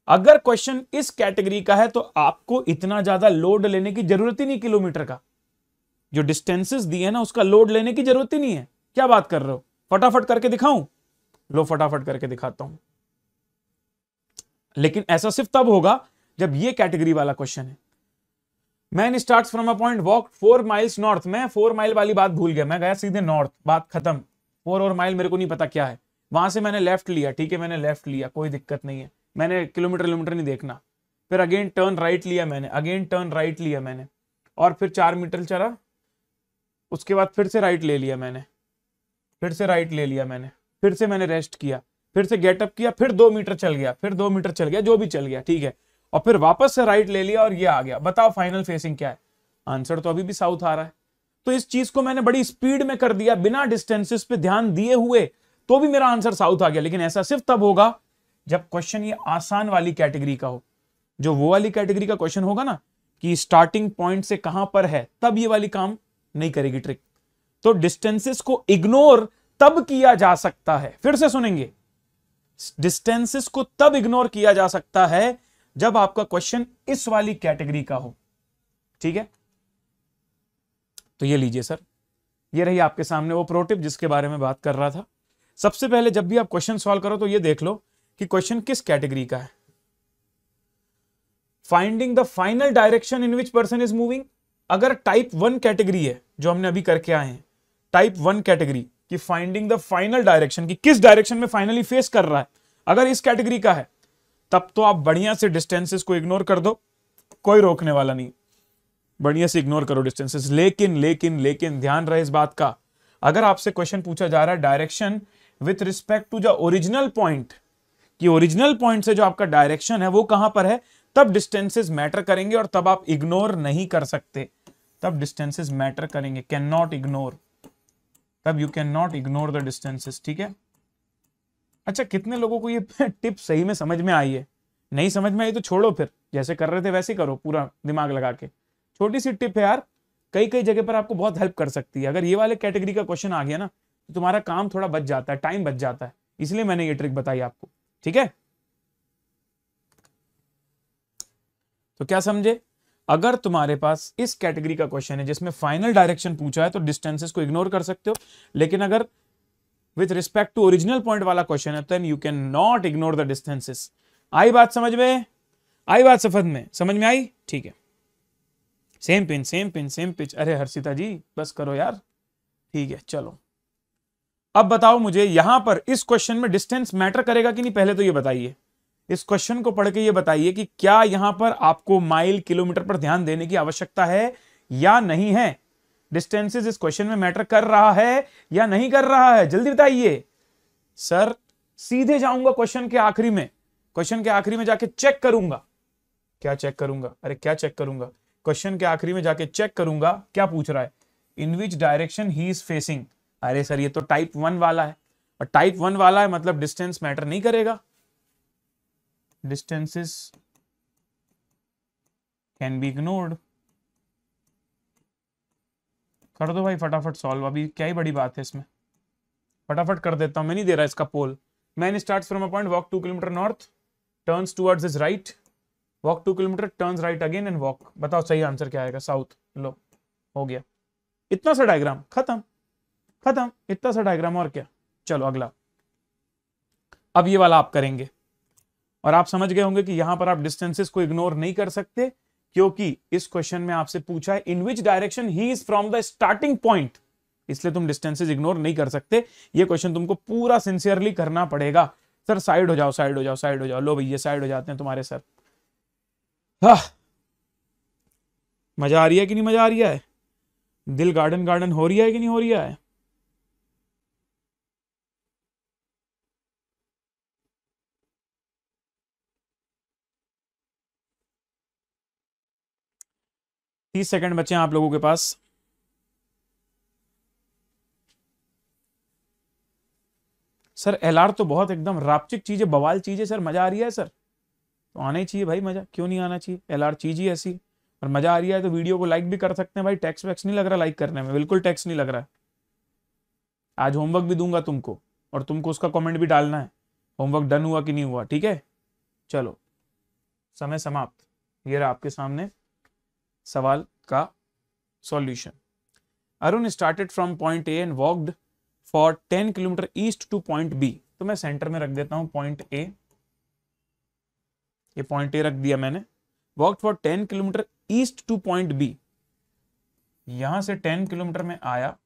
A: अगर क्वेश्चन इस कैटेगरी का है तो आपको इतना ज्यादा लोड लेने की जरूरत ही नहीं, किलोमीटर का जो डिस्टेंसेस दिए ना उसका लोड लेने की जरूरत ही नहीं है। क्या बात कर रहे हो? फटाफट करके दिखाऊं? लो फटाफट करके दिखाता हूं, लेकिन ऐसा सिर्फ तब होगा जब ये कैटेगरी वाला क्वेश्चन है। Man starts from a point, walk 4 miles north. मैं 4 माइल वाली बात भूल गया, मैं गया सीधे नॉर्थ, बात खत्म। 4 और माइल मेरे को नहीं पता क्या है। वहां से मैंने लेफ्ट लिया, ठीक है, मैंने लेफ्ट लिया, कोई दिक्कत नहीं है, मैंने किलोमीटर नहीं देखना। फिर अगेन टर्न राइट लिया मैंने, अगेन टर्न राइट लिया मैंने, और फिर 4 मीटर चला, उसके बाद फिर से राइट ले लिया मैंने, फिर से राइट ले लिया मैंने, फिर से मैंने रेस्ट किया, फिर से गेटअप किया, फिर 2 मीटर चल गया, फिर 2 मीटर चल गया, जो भी चल गया, ठीक है, और फिर वापस से राइट ले लिया और ये आ गया। बताओ फाइनल फेसिंग क्या है? आंसर तो अभी भी साउथ आ रहा है। तो इस चीज को मैंने बड़ी स्पीड में कर दिया, बिना डिस्टेंसेस पे ध्यान दिए हुए, तो भी मेरा आंसर साउथ आ गया। लेकिन ऐसा सिर्फ तब होगा जब क्वेश्चन ये आसान वाली कैटेगरी का हो। जो वो वाली कैटेगरी का क्वेश्चन होगा ना कि स्टार्टिंग पॉइंट से कहां पर है, तब ये वाली काम नहीं करेगी ट्रिक। तो डिस्टेंसेस को इग्नोर तब किया जा सकता है, फिर से सुनेंगे, डिस्टेंसेस को तब इग्नोर किया जा सकता है जब आपका क्वेश्चन इस वाली कैटेगरी का हो। ठीक है, तो ये लीजिए सर, ये रही आपके सामने वो प्रो टिप जिसके बारे में बात कर रहा था। सबसे पहले जब भी आप क्वेश्चन सॉल्व करो तो ये देख लो कि क्वेश्चन किस कैटेगरी का है। Finding the final direction in which person is moving, अगर टाइप 1 कैटेगरी है जो हमने अभी करके आए हैं, टाइप 1 कैटेगरी कि फाइंडिंग द फाइनल डायरेक्शन, कि किस डायरेक्शन में फाइनली फेस कर रहा है, अगर इस कैटेगरी का है तब तो आप बढ़िया से डिस्टेंसेस को इग्नोर कर दो, कोई रोकने वाला नहीं, बढ़िया से इग्नोर करो डिस्टेंसेस। लेकिन लेकिन लेकिन ध्यान रहे इस बात का, अगर आपसे क्वेश्चन पूछा जा रहा है direction with respect to the original point, कि ओरिजिनल पॉइंट से जो आपका डायरेक्शन है वो कहां पर है, तब डिस्टेंसेस मैटर करेंगे और तब आप इग्नोर नहीं कर सकते, तब डिस्टेंसेस मैटर करेंगे, कैन नॉट इग्नोर, तब you can not ignore the distances. ठीक है, अच्छा कितने लोगों को ये टिप सही में समझ में आई है? नहीं समझ में आई तो छोड़ो, फिर जैसे कर रहे थे वैसे करो, पूरा दिमाग लगा के। छोटी सी टिप है यार, कई कई जगह पर आपको बहुत हेल्प कर सकती है। अगर ये वाले कैटेगरी का क्वेश्चन आ गया ना तो तुम्हारा काम थोड़ा बच जाता है, टाइम बच जाता है, इसलिए मैंने ये ट्रिक बताई आपको। ठीक है, तो क्या समझे, अगर तुम्हारे पास इस कैटेगरी का क्वेश्चन है जिसमें फाइनल डायरेक्शन पूछा है तो डिस्टेंसेस को इग्नोर कर सकते हो, लेकिन अगर with respect to original point वाला क्वेश्चन है then you can not ignore the distances. आई बात समझ में? आई बात सफद में? समझ में आई? ठीक है, same pin same pin same pitch. अरे हर्षिता जी बस करो यार, ठीक है चलो। अब बताओ मुझे यहां पर इस क्वेश्चन में डिस्टेंस मैटर करेगा कि नहीं, पहले तो ये बताइए, इस क्वेश्चन को पढ़ के ये बताइए कि क्या यहां पर आपको माइल किलोमीटर पर ध्यान देने की आवश्यकता है या नहीं है। डिस्टेंसेस इस क्वेश्चन में मैटर कर रहा है या नहीं कर रहा है, जल्दी बताइए। सर सीधे जाऊंगा क्वेश्चन के आखिरी में, क्वेश्चन के आखिरी में जाके चेक करूंगा। क्या चेक करूंगा? अरे क्या चेक करूंगा? क्वेश्चन के आखिरी में जाके चेक करूंगा क्या पूछ रहा है, in which direction he is facing. अरे सर ये तो टाइप 1 वाला है, और टाइप 1 वाला है मतलब डिस्टेंस मैटर नहीं करेगा, डिस्टेंसेस कैन बी इग्नोर्ड। कर दो भाई फटाफट सॉल्व, अभी क्या ही बड़ी बात है इसमें, फटाफट कर देता हूं, मैं नहीं दे रहा इसका पोल। Man starts from a point, walk 2 kilometre north, turns towards his right, walk 2 kilometre, turns right again and walk. बताओ सही आंसर क्या आएगा? साउथ। लो हो गया, इतना सा डायग्राम, खत्म खत्म, इतना सा डायग्राम, और क्या। चलो अगला, अब ये वाला आप करेंगे, और आप समझ गए होंगे कि यहां पर आप डिस्टेंसेस को इग्नोर नहीं कर सकते, क्योंकि इस क्वेश्चन में आपसे पूछा है in which direction he is from the starting point, इसलिए तुम डिस्टेंसेस इग्नोर नहीं कर सकते। ये क्वेश्चन तुमको पूरा सिंसियरली करना पड़ेगा। सर साइड हो जाओ, साइड हो जाओ, साइड हो जाओ। लो भैया साइड हो जाते हैं तुम्हारे सर। हाँ मजा आ रही है कि नहीं मजा आ रही है? दिल गार्डन गार्डन हो रही है कि नहीं हो रही है? तीस सेकंड बचे हैं आप लोगों के पास। सर एलआर तो बहुत एकदम रापचिक चीज है, बवाल चीज है सर, मजा आ रही है सर, तो आना ही चाहिए भाई, मजा क्यों नहीं आना चाहिए? एलआर चीज ही ऐसी, और मजा आ रही है तो वीडियो को लाइक भी कर सकते हैं भाई। टैक्स वैक्स नहीं लग रहा लाइक करने में, बिल्कुल टैक्स नहीं लग रहा है। आज होमवर्क भी दूंगा तुमको, और तुमको उसका कमेंट भी डालना है, होमवर्क डन हुआ कि नहीं हुआ। ठीक है चलो, समय समाप्त। ये रहा आपके सामने सवाल का solution. Arun started from point A and walked for 10 kilometre east to point B. तो मैं सेंटर में रख देता हूं पॉइंट ए, ये पॉइंट ए रख दिया मैंने। Walked for 10 kilometre east to point B, यहां से 10 किलोमीटर में आया,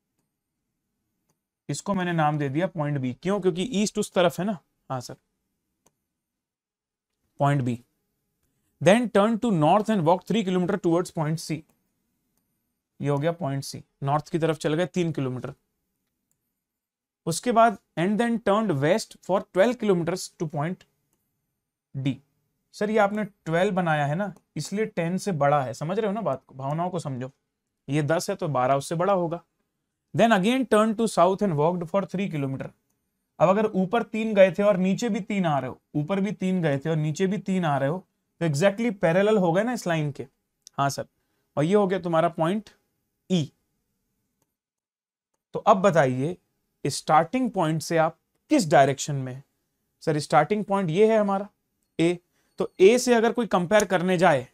A: इसको मैंने नाम दे दिया पॉइंट बी। क्यों? क्योंकि ईस्ट उस तरफ है ना। हाँ sir, point B. Then turn to north and walk 3 kilometre towards point C, ये हो गया पॉइंट सी। नॉर्थ की तरफ चल गए 3 किलोमीटर। उसके बाद and then turn west for 12 kilometres to point D. Sir ये आपने 12 बनाया है ना, इसलिए 10 से बड़ा है, समझ रहे हो ना बात को, भावनाओं को समझो। ये 10 है तो 12 उससे बड़ा होगा। Then again turn to south and walked for 3 kilometre. अब अगर ऊपर 3 गए थे और नीचे भी 3 आ रहे हो, ऊपर भी 3 गए थे और नीचे भी 3 आ रहे हो, तो एग्जैक्टली पैरेलल हो गए ना इस लाइन के। हाँ सर, और ये हो गया तुम्हारा पॉइंट ई। तो अब बताइए स्टार्टिंग पॉइंट से आप किस डायरेक्शन में है? सर स्टार्टिंग पॉइंट ये है हमारा ए, तो ए से अगर कोई कंपेयर करने जाए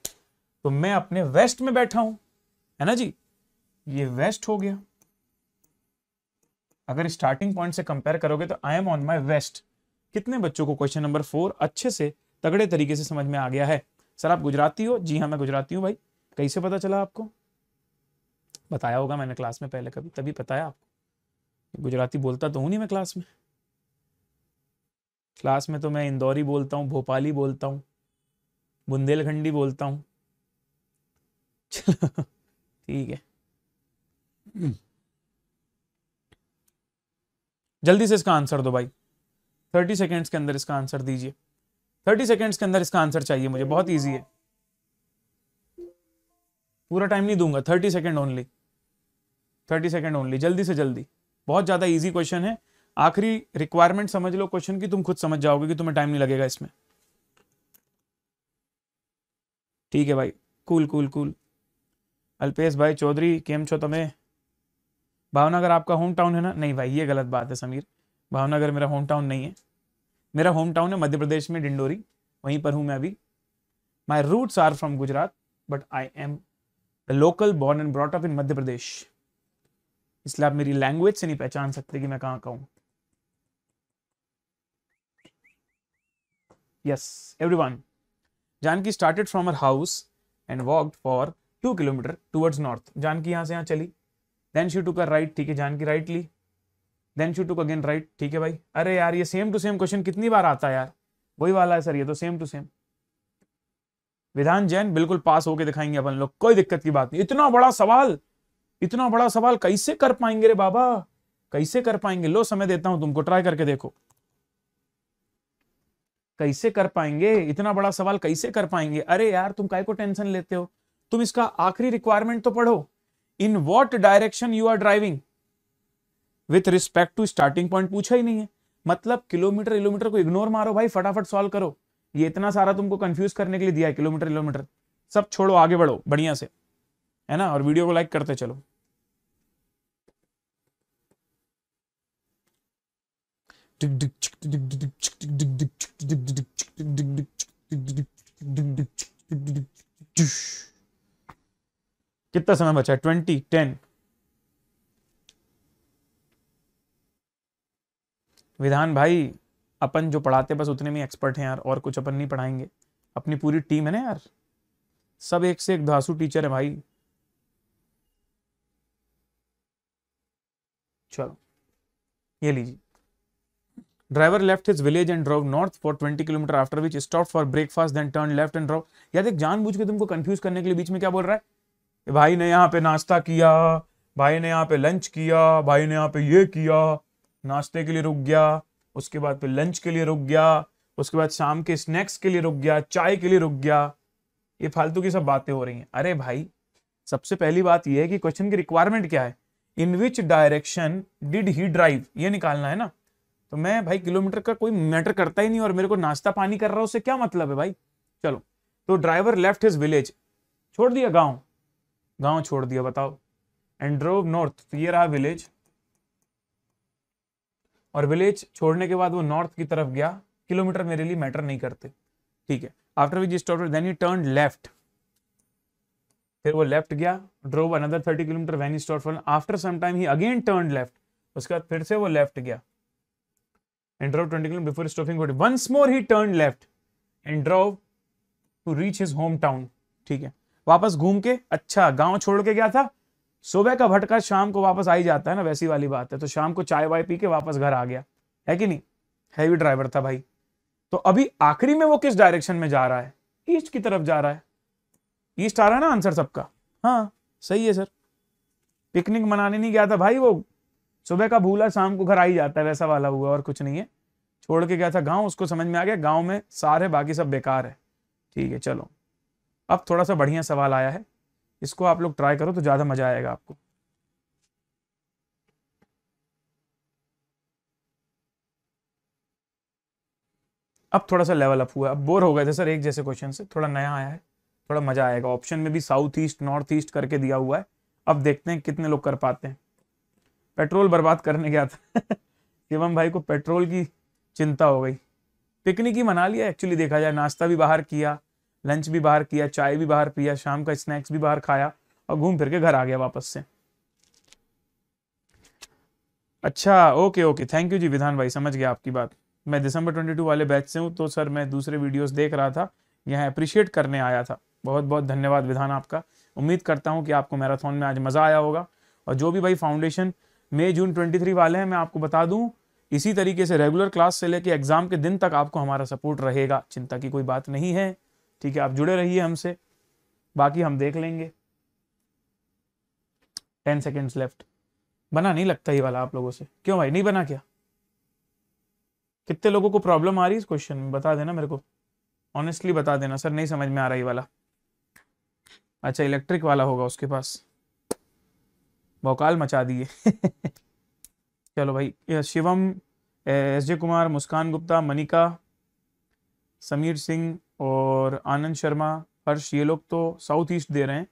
A: तो मैं अपने वेस्ट में बैठा हूं, है ना जी, ये वेस्ट हो गया। अगर स्टार्टिंग पॉइंट से कंपेयर करोगे तो I am on my waste. कितने बच्चों को क्वेश्चन नंबर 4 अच्छे से तगड़े तरीके से समझ में आ गया है? सर आप गुजराती हो? जी हाँ मैं गुजराती हूँ भाई। कैसे पता चला आपको? बताया होगा मैंने क्लास में पहले कभी, तभी पता है आपको। गुजराती बोलता तो हूं नहीं मैं क्लास में। क्लास में तो मैं इंदौरी बोलता हूँ, भोपाली बोलता हूँ, बुंदेलखंडी बोलता हूँ। ठीक है, जल्दी से इसका आंसर दो भाई, 30 सेकेंड्स के अंदर इसका आंसर दीजिए। 30 सेकेंड्स के अंदर इसका आंसर चाहिए मुझे, बहुत इजी है। पूरा टाइम नहीं दूंगा, 30 सेकेंड ओनली, 30 सेकेंड ओनली, जल्दी से जल्दी। बहुत ज्यादा इजी क्वेश्चन है, आखिरी रिक्वायरमेंट समझ लो क्वेश्चन की, तुम खुद समझ जाओगे कि तुम्हें टाइम नहीं लगेगा इसमें। ठीक है भाई, कूल कूल कूल। अल्पेश भाई चौधरी केम छो तमें? भावनगर आपका होम टाउन है ना? नहीं भाई ये गलत बात है समीर, भावनगर मेरा होम टाउन नहीं है। मेरा होम टाउन है मध्य प्रदेश में डिंडोरी, वहीं पर हूं मैं अभी। My roots are from Gujarat but I am the local born and brought up in Madhya Pradesh. इसलिए आप मेरी लैंग्वेज से नहीं पहचान सकते कि मैं कहां का हूं। Yes everyone, Janaki started from her house and walked for 2 kilometre towards north. Janaki यहां से यहां चली, then she took a right, ठीक है, जानकी राइट ली, then she took again right, ठीक है भाई। अरे यार ये सेम टू सेम क्वेश्चन कितनी बार आता है यार, वही वाला है सर ये तो, सेम टू सेम। विधान जैन बिल्कुल पास होके दिखाएंगे अपन लोग, कोई दिक्कत की बात नहीं। इतना बड़ा सवाल, इतना बड़ा सवाल कैसे कर पाएंगे रे बाबा, कैसे कर पाएंगे? लो समय देता हूं तुमको, ट्राई करके देखो कैसे कर पाएंगे। इतना बड़ा सवाल कैसे कर पाएंगे? अरे यार तुम काय को टेंशन लेते हो, तुम इसका आखिरी रिक्वायरमेंट तो पढ़ो। In what direction you are driving with respect to starting point पूछा ही नहीं है। मतलब किलोमीटर किलोमीटर को इग्नोर मारो भाई, फटाफट सॉल्व करो। ये इतना सारा तुमको कंफ्यूज करने के लिए दिया है, किलोमीटर किलोमीटर सब छोड़ो, आगे बढ़ो बढ़िया से, है ना, और वीडियो को लाइक करते चलो। कितना समय बचा है? 20, 10। विधान भाई अपन जो पढ़ाते बस उतने में एक्सपर्ट हैं यार, और कुछ अपन नहीं पढ़ाएंगे। अपनी पूरी टीम है ना यार, सब एक से एक धांसू टीचर है भाई। चलो ये लीजिए। Driver left his village and drove north for 20 kilometre after which stop for breakfast then turn left and drove. या देख जानबूझ के तुमको कंफ्यूज करने के लिए बीच में क्या बोल रहा है, भाई ने यहाँ पे नाश्ता किया, भाई ने यहाँ पे लंच किया, भाई ने यहाँ पे ये किया, नाश्ते के लिए रुक गया, उसके बाद फिर लंच के लिए रुक गया, उसके बाद शाम के स्नैक्स के लिए रुक गया, चाय के लिए रुक गया। ये फालतू की सब बातें हो रही हैं। अरे भाई सबसे पहली बात यह है कि क्वेश्चन की रिक्वायरमेंट क्या है, in which direction did he drive, ये निकालना है ना। तो मैं भाई किलोमीटर का कोई मैटर करता ही नहीं, और मेरे को नाश्ता पानी कर रहा हूं उससे क्या मतलब है भाई। चलो, तो ड्राइवर लेफ्ट हिज विलेज, छोड़ दिया गांव, गांव छोड़ दिया, बताओ, एंड ड्रोव नॉर्थ, तो ये रहा विलेज, और विलेज छोड़ने के बाद वो नॉर्थ की तरफ गया। किलोमीटर मेरे लिए मैटर नहीं करते, ठीक है। After which stopped then he turn left, फिर वो लेफ्ट गया, drove another 30 kilometre when he stopped for, after some time he again turn left, उसके बाद फिर से वो लेफ्ट गया and drove 20 kilometers before stopping. Once more he turned left and drove to reach his hometown. ठीक है, वापस घूम के, अच्छा गांव छोड़ के गया था, सुबह का भटका शाम को वापस आ ही जाता है ना, वैसी वाली बात है। तो शाम को चाय वाय पी के वापस घर आ गया, है कि नहीं? हैवी ड्राइवर था भाई। तो अभी आखिरी में वो किस डायरेक्शन में जा रहा है? ईस्ट की तरफ जा रहा है। ईस्ट आ रहा है ना आंसर सबका? हाँ सही है सर। पिकनिक मनाने नहीं गया था भाई, वो सुबह का भूला शाम को घर आ ही जाता है, वैसा वाला हुआ, और कुछ नहीं है। छोड़ के गया था गांव, उसको समझ में आ गया गांव में सारे बाकी सब बेकार है। ठीक है चलो, अब थोड़ा सा बढ़िया सवाल आया है, इसको आप लोग ट्राई करो तो ज्यादा मजा आएगा आपको। अब थोड़ा सा लेवल अप हुआ, अब बोर हो गए थे सर एक जैसे क्वेश्चन से, थोड़ा नया आया है थोड़ा मजा आएगा। ऑप्शन में भी साउथ ईस्ट नॉर्थ ईस्ट करके दिया हुआ है, अब देखते हैं कितने लोग कर पाते हैं। पेट्रोल बर्बाद करने गया था शिवम भाई को पेट्रोल की चिंता हो गई। पिकनिक ही मना लिया एक्चुअली देखा जाए, नाश्ता भी बाहर किया, लंच भी बाहर किया, चाय भी बाहर पिया, शाम का स्नैक्स भी बाहर खाया और घूम फिर के घर आ गया वापस से। अच्छा ओके ओके, थैंक यू जी विधान भाई, समझ गया आपकी बात। मैं दिसंबर 22 वाले बैच से हूँ, तो सर मैं दूसरे वीडियोस देख रहा था, यहाँ अप्रिशिएट करने आया था। बहुत बहुत धन्यवाद विधान आपका। उम्मीद करता हूँ कि आपको मैराथन में आज मज़ा आया होगा। और जो भी भाई फाउंडेशन मई जून 23 वाले हैं, मैं आपको बता दूँ इसी तरीके से रेगुलर क्लास से लेकर एग्जाम के दिन तक आपको हमारा सपोर्ट रहेगा, चिंता की कोई बात नहीं है। ठीक है, आप जुड़े रहिए हमसे, बाकी हम देख लेंगे। 10 सेकेंड्स लेफ्ट। बना नहीं लगता ये वाला आप लोगों से, क्यों भाई नहीं बना क्या? कितने लोगों को प्रॉब्लम आ रही है इस क्वेश्चन में, बता देना मेरे को, ऑनेस्टली बता देना सर नहीं समझ में आ रहा ये वाला। अच्छा इलेक्ट्रिक वाला होगा उसके पास, भौकाल मचा दिए चलो भाई, शिवम, एसजे कुमार, मुस्कान गुप्ता, मनिका, समीर सिंह और आनंद शर्मा, हर्ष, ये लोग तो साउथ ईस्ट दे रहे हैं।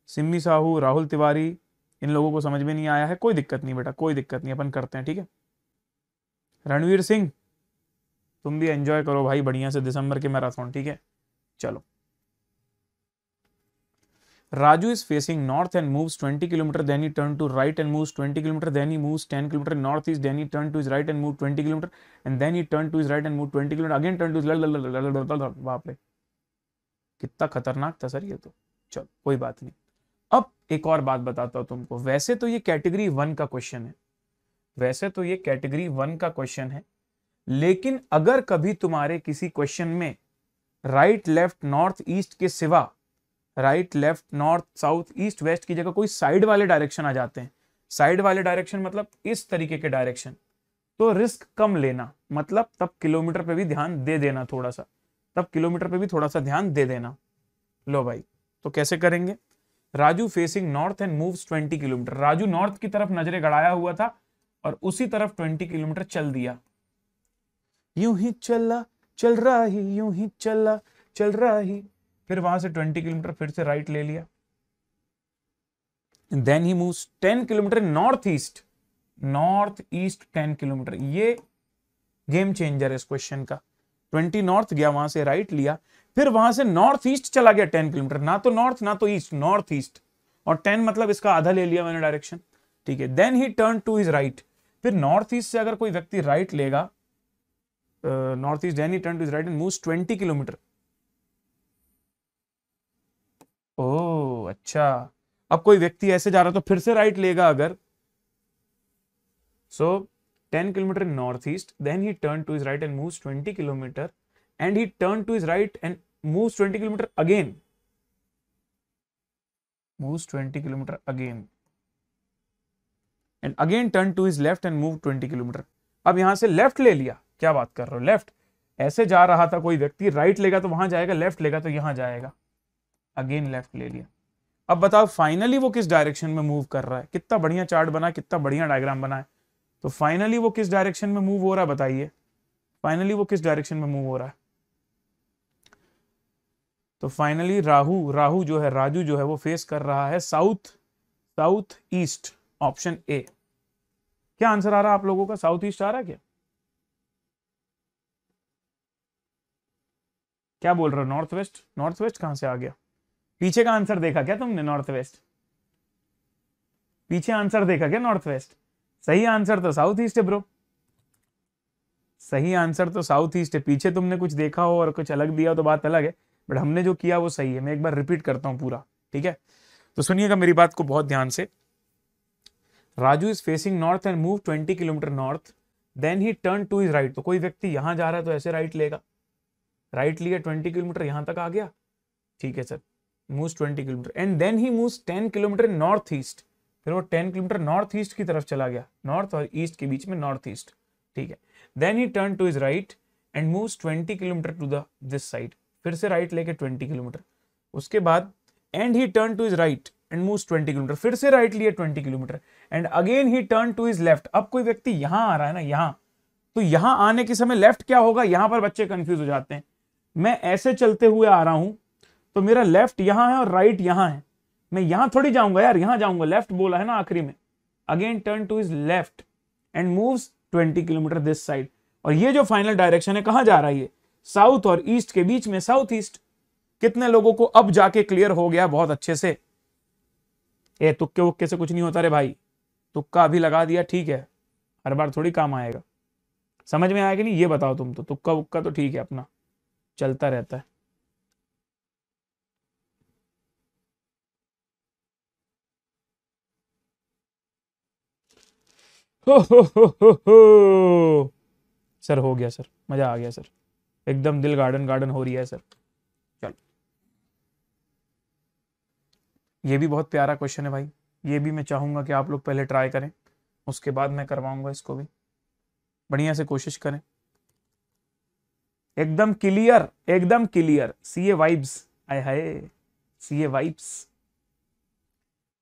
A: सिम्मी साहू, राहुल तिवारी, इन लोगों को समझ में नहीं आया है, कोई दिक्कत नहीं बेटा, कोई दिक्कत नहीं, अपन करते हैं। ठीक है, रणवीर सिंह तुम भी एंजॉय करो भाई बढ़िया से दिसंबर के मैराथन। ठीक है, चलो। Raju is facing north and moves 20 km, then he turn to right and moves 20 km, then he moves 10 km northeast, then he turn to his right and move 20 km, and then he turn to his right and move 20 km, again turn to his left। बाप रे कितना खतरनाक था sir ये तो। चलो कोई बात नहीं। अब एक और बात बताता हूं तुमको, वैसे तो ये कैटेगरी 1 का क्वेश्चन है, वैसे तो ये कैटेगरी 1 का क्वेश्चन है, लेकिन अगर कभी तुम्हारे किसी क्वेश्चन में राइट लेफ्ट नॉर्थ ईस्ट के सिवा right left north south east west की जगह कोई साइड वाले डायरेक्शन आ जाते हैं, साइड वाले डायरेक्शन मतलब इस तरीके के डायरेक्शन, तो रिस्क कम लेना, मतलब तब किलोमीटर पे भी ध्यान दे देना थोड़ा सा, तब किलोमीटर पे भी थोड़ा सा ध्यान दे देना। लो भाई, तो कैसे करेंगे? Raju facing north and moves 20 kilometre. Raju north की तरफ नजरें गड़ाया हुआ था और उसी तरफ 20 किलोमीटर चल दिया। यूं ही चला चल रहा ही, यूं ही चला चल रहा ही, फिर वहां से 20 किलोमीटर फिर से राइट ले लिया। Then he moves 10 kilometre north east, north east 10 kilometre. ये गेम चेंजर है इस क्वेश्चन का। 20 नॉर्थ गया, वहां से राइट लिया, फिर वहां से नॉर्थ ईस्ट चला गया 10 किलोमीटर, ना तो नॉर्थ ना तो ईस्ट, नॉर्थ ईस्ट, और 10 मतलब इसका आधा ले लिया मैंने डायरेक्शन। ठीक है, then he turn to his right. फिर नॉर्थ ईस्ट से अगर कोई व्यक्ति राइट लेगा, north east, then he turn to his right and moves 20 kilometre. Oh अच्छा, अब कोई व्यक्ति ऐसे जा रहा तो फिर से राइट लेगा अगर, so 10 kilometre north east, then he turn to his right and moves 20 kilometre, and he turn to his right and moves 20 kilometre again, moves 20 kilometre again, and again turn to his left and move 20 kilometre. अब यहां से left ले लिया, क्या बात कर रहे हो, लेफ्ट ऐसे जा रहा था कोई व्यक्ति, राइट लेगा तो वहां जाएगा, लेफ्ट लेगा तो यहां जाएगा, अगेन लेफ्ट ले लिया। अब बताओ फाइनली वो किस डायरेक्शन में मूव कर रहा है? कितना बढ़िया चार्ट बना, कितना बढ़िया डायग्राम बना है। तो फाइनली वो किस डायरेक्शन में मूव हो रहा है बताइए, फाइनली वो किस डायरेक्शन में मूव हो रहा है? तो फाइनली राहु जो है, राजू जो है वो फेस कर रहा है south, south east, option A. क्या आंसर आ रहा है आप लोगों का? साउथ ईस्ट आ रहा है क्या? क्या बोल रहे हो? North west? नॉर्थ वेस्ट कहां से आ गया? पीछे का आंसर देखा क्या तुमने? नॉर्थ वेस्ट पीछे आंसर देखा क्या? North west. सही आंसर तो साउथ ईस्ट है ब्रो, सही आंसर तो साउथ ईस्ट है। पीछे तुमने कुछ देखा हो और कुछ अलग दिया हो तो बात अलग है, बट हमने जो किया वो सही है। मैं एक बार रिपीट करता हूं पूरा, ठीक है? तो सुनिएगा मेरी बात को बहुत ध्यान से। Raju is facing north and move 20 kilometre north, then he turn to his right. तो कोई व्यक्ति यहां जा रहा है तो ऐसे राइट लेगा, राइट लिया, 20 किलोमीटर यहां तक आ गया, ठीक है sir, moves 20 kilometre, and then he moves 10 kilometre north east. फिर वो 10 किलोमीटर नॉर्थ ईस्ट की तरफ चला गया, नॉर्थ और ईस्ट के बीच में नॉर्थ ईस्ट, ठीक है। Then he turn to his right and moves 20 kilometre to the this side, फिर से राइट लेके 20 किलोमीटर। उसके बाद and he turn to his right and moves 20 kilometre, फिर से राइट लिया 20 kilometre, and again he turn to his left. अब कोई व्यक्ति यहां आ रहा है ना, यहां, तो यहां आने के समय लेफ्ट क्या होगा? यहां पर बच्चे कंफ्यूज हो जाते हैं। मैं ऐसे चलते हुए आ रहा हूं तो मेरा लेफ्ट यहां है और राइट यहां है, मैं यहां थोड़ी जाऊंगा यार, यहां जाऊंगा, लेफ्ट बोला है ना आखिरी में। Again turn to his left and moves 20 kilometre this side. और ये जो फाइनल डायरेक्शन है कहां जा रहा है, ये साउथ और ईस्ट के बीच में, साउथ ईस्ट। कितने लोगों को अब जाके क्लियर हो गया बहुत अच्छे से? ए तुक्के वुक्के से कुछ नहीं होता रे भाई, तुक्का अभी लगा दिया ठीक है, हर बार थोड़ी काम आएगा। समझ में आया कि नहीं ये बताओ तुम, तो तुक्का वुक्का तो ठीक है अपना चलता रहता है। हो सर, हो गया सर, मजा आ गया सर, एकदम दिल गार्डन गार्डन हो रही है सर। चलो, ये भी बहुत प्यारा क्वेश्चन है भाई, ये भी मैं चाहूंगा कि आप लोग पहले ट्राई करें, उसके बाद मैं करवाऊंगा इसको भी। बढ़िया से कोशिश करें, एकदम क्लियर, एकदम क्लियर। सीए वाइब्स, आय हाय, सीए वाइब्स,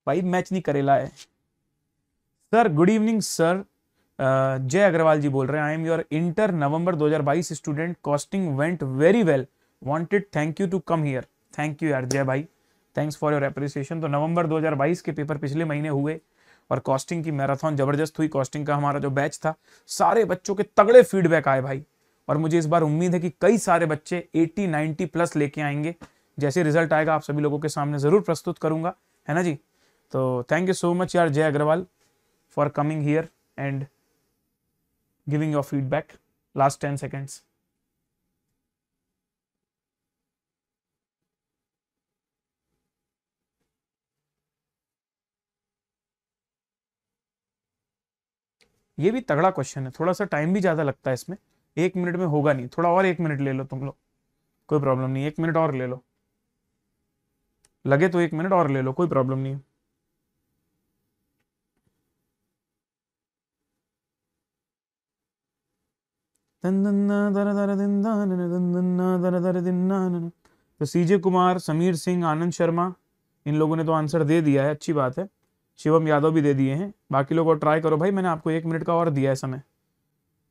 A: वाइब मैच नहीं करेला है। सर गुड इवनिंग सर, जय अग्रवाल जी बोल रहे हैं, I am your inter November 2022 student, costing went very well, wanted thank you to come here. Thank you यार जय भाई, थैंक्स फॉर योर एप्रिसिएशन। तो नवंबर 2022 के पेपर पिछले महीने हुए और कॉस्टिंग की मैराथन जबरदस्त हुई। कॉस्टिंग का हमारा जो बैच था, सारे बच्चों के तगड़े फीडबैक आए भाई, और मुझे इस बार उम्मीद है कि कई सारे बच्चे 80-90 प्लस लेके आएंगे। जैसे रिजल्ट आएगा आप सभी लोगों के सामने जरूर प्रस्तुत करूंगा, है ना जी। तो थैंक यू सो मच यार Jay Agarwal for coming here and giving your feedback. Last 10 seconds। ये भी तगड़ा क्वेश्चन है, थोड़ा सा टाइम भी ज्यादा लगता है इसमें, 1 मिनट में होगा नहीं, थोड़ा और 1 मिनट ले लो तुम लोग, कोई प्रॉब्लम नहीं, 1 मिनट और ले लो, लगे तो 1 मिनट और ले लो, कोई प्रॉब्लम नहीं है। तो सीजे कुमार, समीर सिंह, आनंद शर्मा, इन लोगों ने तो आंसर दे दिया है, अच्छी बात है। शिवम यादव भी दे दिए हैं, बाकी लोग और ट्राई करो भाई, मैंने आपको 1 मिनट का और दिया है समय।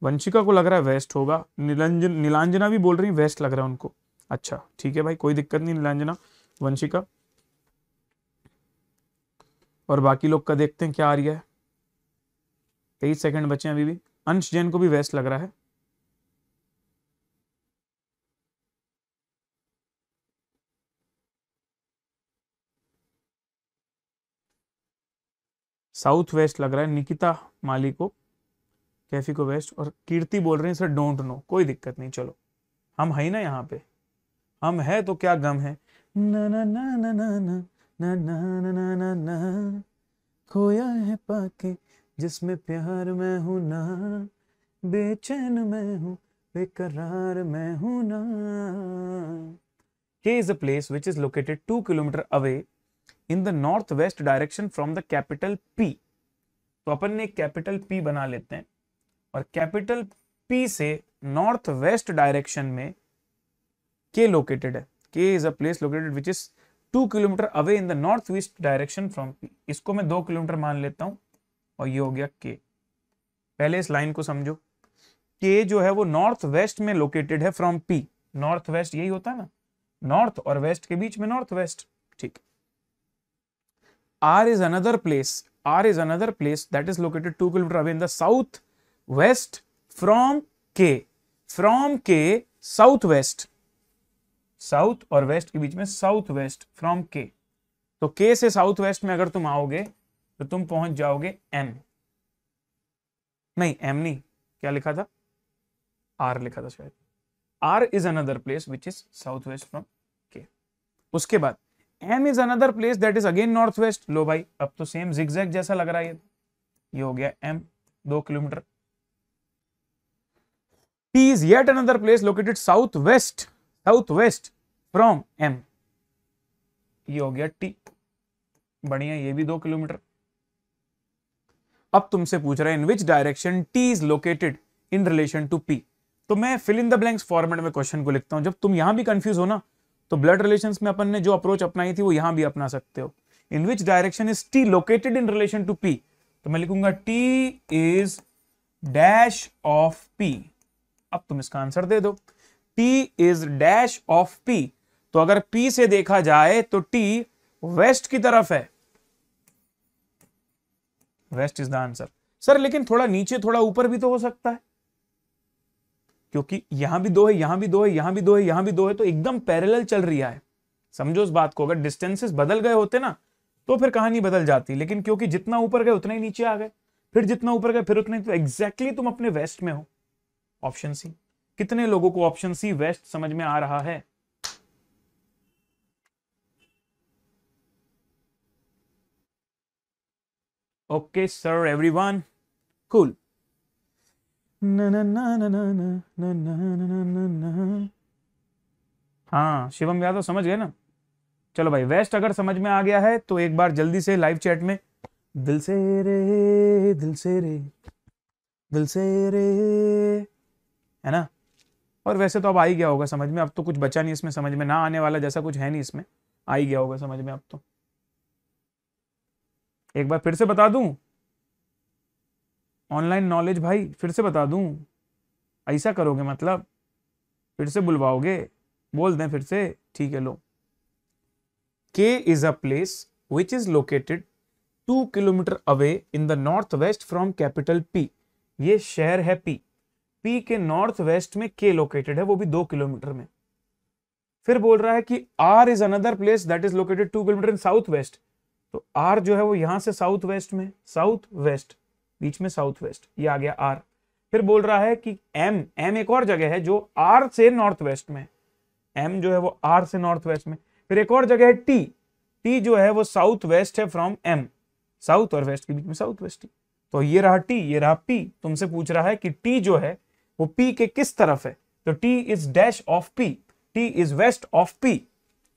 A: वंशिका को लग रहा है वेस्ट होगा, नीलांजना भी बोल रही है वेस्ट लग रहा है उनको। अच्छा ठीक है भाई, कोई दिक्कत नहीं नीलांजना, वंशिका, और बाकी लोग का देखते हैं क्या आ रही है। 23 सेकंड बचे हैं अभी भी। अंश जैन को भी वेस्ट लग रहा है। साउथ वेस्ट लग रहा है, निकिता माली को, कैफी को वेस्ट, और कीर्ति बोल रहे हैं सर डोंट नो। कोई दिक्कत नहीं, चलो हम है ना यहाँ पे, हम है तो क्या गम है। ना ना ना ना ना ना ना ना ना ना ना, खोया है पाके जिसमें प्यार मैं हूं ना, बेचैन मैं हूं, बेकरार मैं हूं ना। K is a place which is located 2 kilometer away in the northwest direction from the capital P। तो अपन ने एक कैपिटल P बना लेते हैं, और कैपिटल P से नॉर्थ वेस्ट डायरेक्शन में K लोकेटेड है। K is a place located which is 2 kilometre away in the north west direction from P। इसको मैं 2 किलोमीटर मान लेता हूं, और ये हो गया K। पहले इस लाइन को समझो, K जो है वो नॉर्थ वेस्ट में लोकेटेड है फ्रॉम P। नॉर्थ वेस्ट यही होता है ना, नॉर्थ और वेस्ट के बीच में नॉर्थ वेस्ट, ठीक। R is another place, R is another place that is located 2 kilometer away in the south west from K। from K south west, south और वेस्ट के बीच में साउथ वेस्ट फ्रॉम K। तो K से south west में अगर तुम आओगे तो तुम पहुंच जाओगे M, नहीं M नहीं, क्या लिखा था, R लिखा था शायद। R is another place which is southwest from K। उसके बाद M is another place that is again northwest। लो भाई अब तो सेम zigzag जैसा लग रहा है, ये हो गया M 2 kilometre. T is yet another place located southwest from M, ये हो गया T, बढ़िया, ये भी 2 किलोमीटर। अब तुमसे पूछ रहा है in which direction T is located in relation to P। तो मैं fill in the blanks format में क्वेश्चन को लिखता हूं। जब तुम यहां भी कंफ्यूज हो ना, तो ब्लड रिलेशंस में अपन ने जो अप्रोच अपनाई थी वो यहां भी अपना सकते हो। In which direction is T located in relation to P, तो मैं लिखूंगा T is dash of P. अब तुम इसका आंसर दे दो, T is dash of P. तो अगर P से देखा जाए तो T वेस्ट की तरफ है, west is the answer. Sir लेकिन थोड़ा नीचे थोड़ा ऊपर भी तो हो सकता है, क्योंकि यहां भी दो है, यहां भी दो है, यहां भी दो है, यहां भी दो है, तो एकदम पैरेलल चल रही है। समझो इस बात को, अगर डिस्टेंसेस बदल गए होते ना तो फिर कहानी बदल जाती, लेकिन क्योंकि जितना ऊपर गए उतना ही नीचे आ गए, फिर जितना ऊपर गए फिर उतना ही, तो एग्जैक्टली तुम अपने वेस्ट में हो। Option C. कितने लोगों को ऑप्शन सी वेस्ट समझ में आ रहा है? Okay sir, everyone cool. हाँ शिवम यादव समझ गए ना? चलो भाई, वेस्ट अगर समझ में आ गया है तो एक बार जल्दी से लाइव चैट में दिल से रे, दिल से रे, दिल से रे, है ना? और वैसे तो अब आ ही गया होगा समझ में, अब तो कुछ बचा नहीं इसमें, समझ में ना आने वाला जैसा कुछ है नहीं इसमें, आ ही गया होगा समझ में अब तो। एक बार फिर से बता दूं, ऑनलाइन नॉलेज भाई फिर से बता दूं? ऐसा करोगे मतलब? फिर से बुलवाओगे? बोल दें फिर से? ठीक है लो। K is a place which is located 2 kilometre away in the north west from capital P। ये शहर है P, P के नॉर्थ वेस्ट में K लोकेटेड है, वो भी 2 किलोमीटर में। फिर बोल रहा है कि R is another place that is located 2 kilometre in south west. तो R जो है वो यहां से साउथ वेस्ट में, साउथ वेस्ट बीच में साउथ वेस्ट, ये आ गया R। फिर बोल रहा है कि M एक और जगह है जो R से नॉर्थ वेस्ट में, M जो है वो R से नॉर्थ वेस्ट में। फिर एक और जगह है T जो है वो साउथ वेस्ट है फ्रॉम M, साउथ और वेस्ट के बीच में साउथ वेस्ट। तो ये रहा T, ये रहा P। तुमसे पूछ रहा है कि T जो है वो P के किस तरफ है, तो T is dash of P, T is west of P।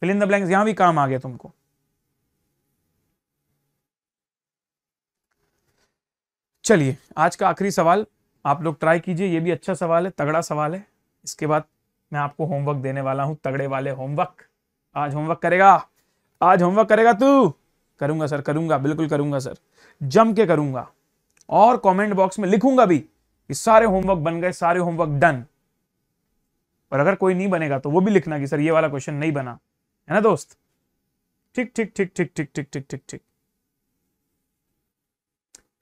A: Fill in the blanks, यहां भी काम आ गया तुमको। चलिए आज का आखिरी सवाल आप लोग ट्राई कीजिए, ये भी अच्छा सवाल है, तगड़ा सवाल है। इसके बाद मैं आपको होमवर्क देने वाला हूं, तगड़े वाले होमवर्क। आज होमवर्क करेगा? आज होमवर्क करेगा तू? करूंगा सर, करूंगा, बिल्कुल करूंगा सर, जम के करूंगा। और कमेंट बॉक्स में लिखूंगा भी कि सारे होमवर्क बन गए, सारे होमवर्क डन। और अगर कोई नहीं बनेगा तो वो भी लिखना कि सर ये वाला क्वेश्चन नहीं बना, है ना दोस्त? ठीक ठीक ठीक ठीक ठीक ठीक ठीक ठीक ठीक।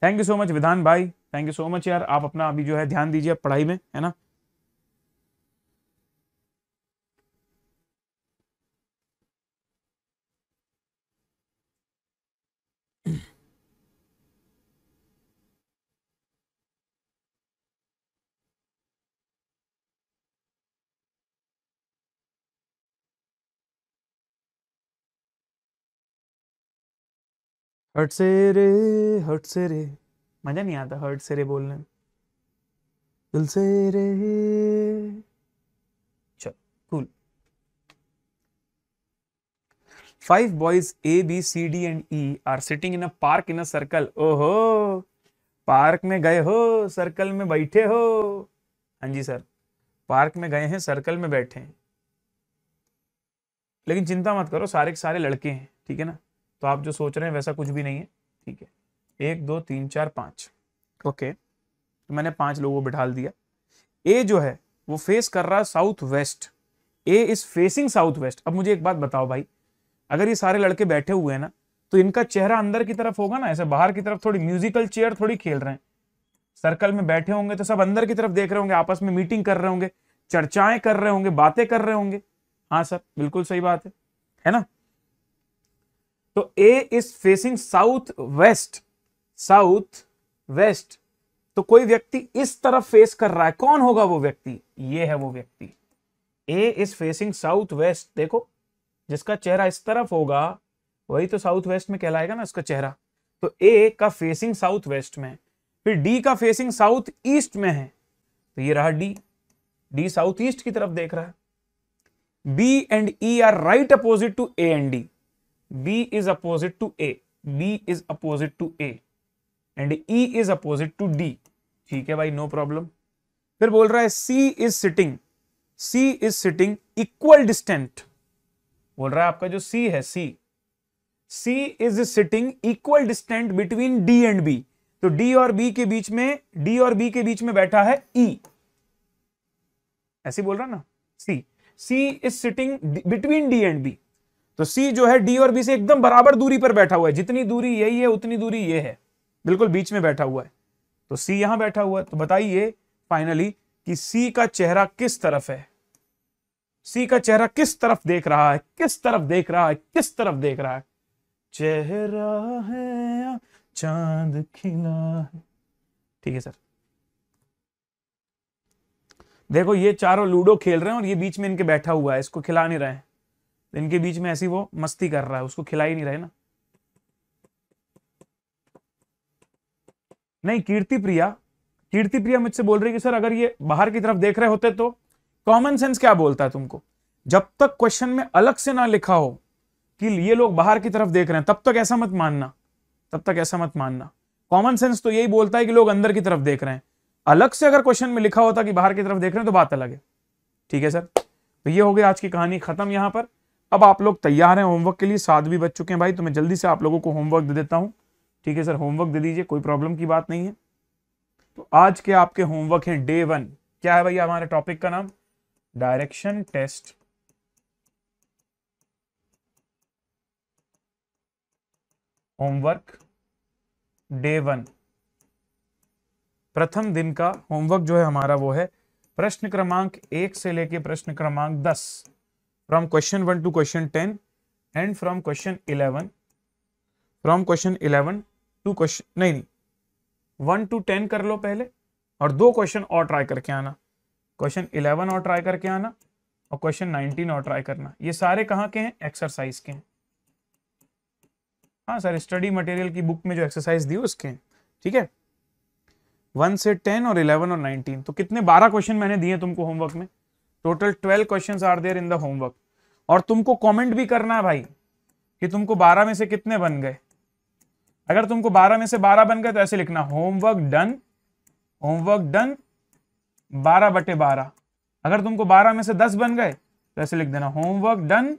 A: थैंक यू सो मच विधान भाई, थैंक यू सो मच यार। आप अपना अभी जो है ध्यान दीजिए पढ़ाई में, है ना? हट से रे, हट से रे, मजा नहीं आता हट से रे बोलने में। दिल से रे, चल cool. 5 boys A, B, C, D and E are sitting in a park in a circle। ओहो, पार्क में गए हो, सर्कल में बैठे हो? हाँ जी सर, पार्क में गए हैं, सर्कल में बैठे हैं। लेकिन चिंता मत करो, सारे के सारे लड़के हैं, ठीक है ना? तो आप जो सोच रहे हैं वैसा कुछ भी नहीं है, ठीक है? 1 2 3 4 5, ओके। तो मैंने 5 लोगों को बिठा दिया। ए जो है वो फेस कर रहा है south west, A is facing south waste. अब मुझे एक बात बताओ भाई, अगर ये सारे लड़के बैठे हुए हैं ना, तो इनका चेहरा अंदर की तरफ होगा ना, ऐसे बाहर की तरफ। थोड़ी म्यूजिकल चेयर थोड़ी खेल रहे हैं, सर्कल में बैठे होंगे तो सब अंदर की तरफ देख रहे होंगे, आपस में मीटिंग कर रहे होंगे, चर्चाएं कर रहे होंगे, बातें कर रहे होंगे। हाँ सर, बिल्कुल सही बात है ना? तो A is facing south west, south west. तो कोई व्यक्ति इस तरफ फेस कर रहा है, कौन होगा वो व्यक्ति? ये है वो व्यक्ति। ए इज फेसिंग साउथ वेस्ट, देखो जिसका चेहरा इस तरफ होगा वही तो साउथ वेस्ट में कहलाएगा ना इसका चेहरा। तो ए का फेसिंग साउथ वेस्ट में, फिर डी का फेसिंग साउथ ईस्ट में है, तो ये रहा डी, डी साउथ ईस्ट की तरफ देख रहा है। B and E are right opposite to A and D, B is opposite to A, B is opposite to A and E is opposite to D, ठीक है भाई, नो प्रॉब्लम। फिर बोल रहा है C is sitting, C is sitting equal distant. बोल रहा है आपका जो सी है, C is sitting equal distant between D and B. तो डी और बी के बीच में, डी और बी के बीच में बैठा है ई, ऐसे बोल रहा ना C. C is sitting between D and B. तो सी जो है डी और बी से एकदम बराबर दूरी पर बैठा हुआ है, जितनी दूरी यही है उतनी दूरी ये है, बिल्कुल बीच में बैठा हुआ है। तो सी यहां बैठा हुआ है। तो बताइए फाइनली कि सी का चेहरा किस तरफ है, सी का चेहरा किस तरफ देख रहा है, किस तरफ देख रहा है, किस तरफ देख रहा है? चेहरा है या चांद खिला है? ठीक है सर। देखो ये चारों लूडो खेल रहे हैं और ये बीच में इनके बैठा हुआ है, इसको खिला नहीं रहे हैं। इनके बीच में ऐसी वो मस्ती कर रहा है, उसको खिला ही नहीं रहे ना। नहीं, कीर्ति प्रिया मुझसे बोल रही है कि सर अगर ये बाहर की तरफ देख रहे होते तो। कॉमन सेंस क्या बोलता है तुमको? जब तक क्वेश्चन में अलग से ना लिखा हो कि ये लोग बाहर की तरफ देख रहे हैं, तब तक ऐसा मत मानना, तब तक ऐसा मत मानना। कॉमन सेंस तो यही बोलता है कि लोग अंदर की तरफ देख रहे हैं। अलग से अगर क्वेश्चन में लिखा होता कि बाहर की तरफ देख रहे हैं तो बात अलग है। ठीक है सर। तो ये हो गई आज की कहानी खत्म यहां पर। अब आप लोग तैयार हैं होमवर्क के लिए? 7 भी बज चुके हैं भाई, तो मैं जल्दी से आप लोगों को होमवर्क दे देता हूं। ठीक है सर, होमवर्क दे दीजिए, कोई प्रॉब्लम की बात नहीं है। तो आज के आपके होमवर्क हैं डे 1। क्या है भैया हमारे टॉपिक का नाम? Direction test homework day 1। प्रथम दिन का होमवर्क जो है हमारा वो है प्रश्न क्रमांक 1 से लेके प्रश्न क्रमांक 10, from question 1 to question 10 and from question 11, from question 11 to question नहीं 1 टू 10 कर लो पहले, और 2 क्वेश्चन और ट्राई करके आना। क्वेश्चन 11 और ट्राई करके आना और क्वेश्चन 19 और ट्राई करना। ये सारे कहाँ के हैं? एक्सरसाइज के हैं। हाँ सर, स्टडी मटेरियल की बुक में जो एक्सरसाइज दी उसके हैं। ठीक है, 1 से 10 और 11 और 19। तो कितने? 12 क्वेश्चन मैंने दिए तुमको होमवर्क में। Total 12 questions are there in the homework. और तुमको कमेंट भी करना है भाई कि तुमको 12 में से कितने बन गए। अगर तुमको 12 में से 12 बन गए तो ऐसे लिखना होमवर्क डन, होमवर्क डन 12/12। अगर तुमको 12 में से 10 बन गए तो ऐसे लिख देना होमवर्क डन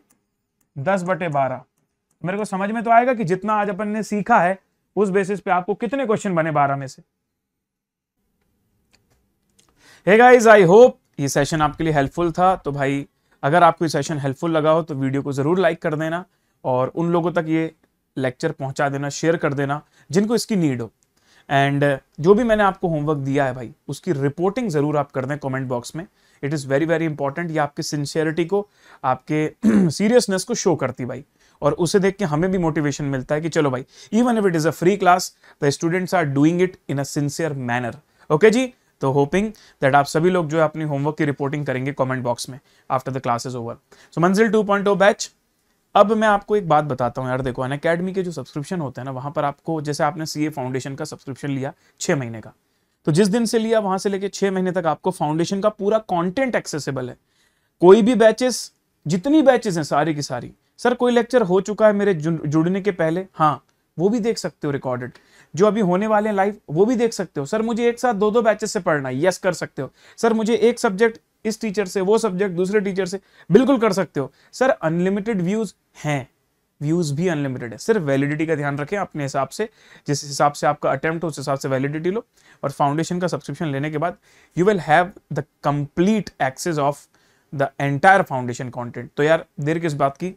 A: 10/12। मेरे को समझ में तो आएगा कि जितना आज अपन ने सीखा है उस बेसिस पे आपको कितने क्वेश्चन बने 12 में से। हे गाइस, आई होप ये सेशन आपके लिए हेल्पफुल था। तो भाई अगर आपको ये सेशन हेल्पफुल लगा हो तो वीडियो को जरूर लाइक कर देना और उन लोगों तक ये लेक्चर पहुंचा देना, शेयर कर देना जिनको इसकी नीड हो। एंड जो भी मैंने आपको होमवर्क दिया है भाई उसकी रिपोर्टिंग जरूर आप कर दें कमेंट बॉक्स में। It is very very important. ये आपकी सिंसियरिटी को, आपके सीरियसनेस को शो करती भाई, और उसे देख के हमें भी मोटिवेशन मिलता है कि चलो भाई, even if it is a free class the students are doing it in a sincere manner. Okay जी, तो होपिंग दैट आप सभी लोग जो है अपनी होमवर्क की रिपोर्टिंग करेंगे कमेंट बॉक्स में after the class is over. So Manzil 2.0 batch. अब मैं आपको एक बात बताता हूँ यार, देखो अनअकैडमी के जो सब्सक्रिप्शन होते हैं ना, वहां पर आपको, जैसे आपने सीए फाउंडेशन का सब्सक्रिप्शन लिया 6 महीने का, तो जिस दिन से लिया वहां से लेके 6 महीने तक आपको फाउंडेशन का पूरा कंटेंट एक्सेसिबल है। कोई भी बैचेस, जितनी बैचेस हैं सारी की सारी, सर कोई लेक्चर हो चुका है मेरे जुड़ने के पहले, हाँ वो भी देख सकते हो रिकॉर्डेड। जो अभी होने वाले हैं लाइव वो भी देख सकते हो। सर मुझे एक साथ 2-2 बैचेस से पढ़ना है, यस कर सकते हो। सर मुझे एक सब्जेक्ट इस टीचर से, वो सब्जेक्ट दूसरे टीचर से, बिल्कुल कर सकते हो। सर अनलिमिटेड व्यूज हैं, व्यूज भी अनलिमिटेड है। सिर्फ वैलिडिटी का ध्यान रखें अपने हिसाब से, जिस हिसाब से आपका अटेम्प्ट हो उस हिसाब से वैलिडिटी लो। और फाउंडेशन का सब्सक्रिप्शन लेने के बाद you will have the complete access of the entire foundation content. तो यार देर किस बात की,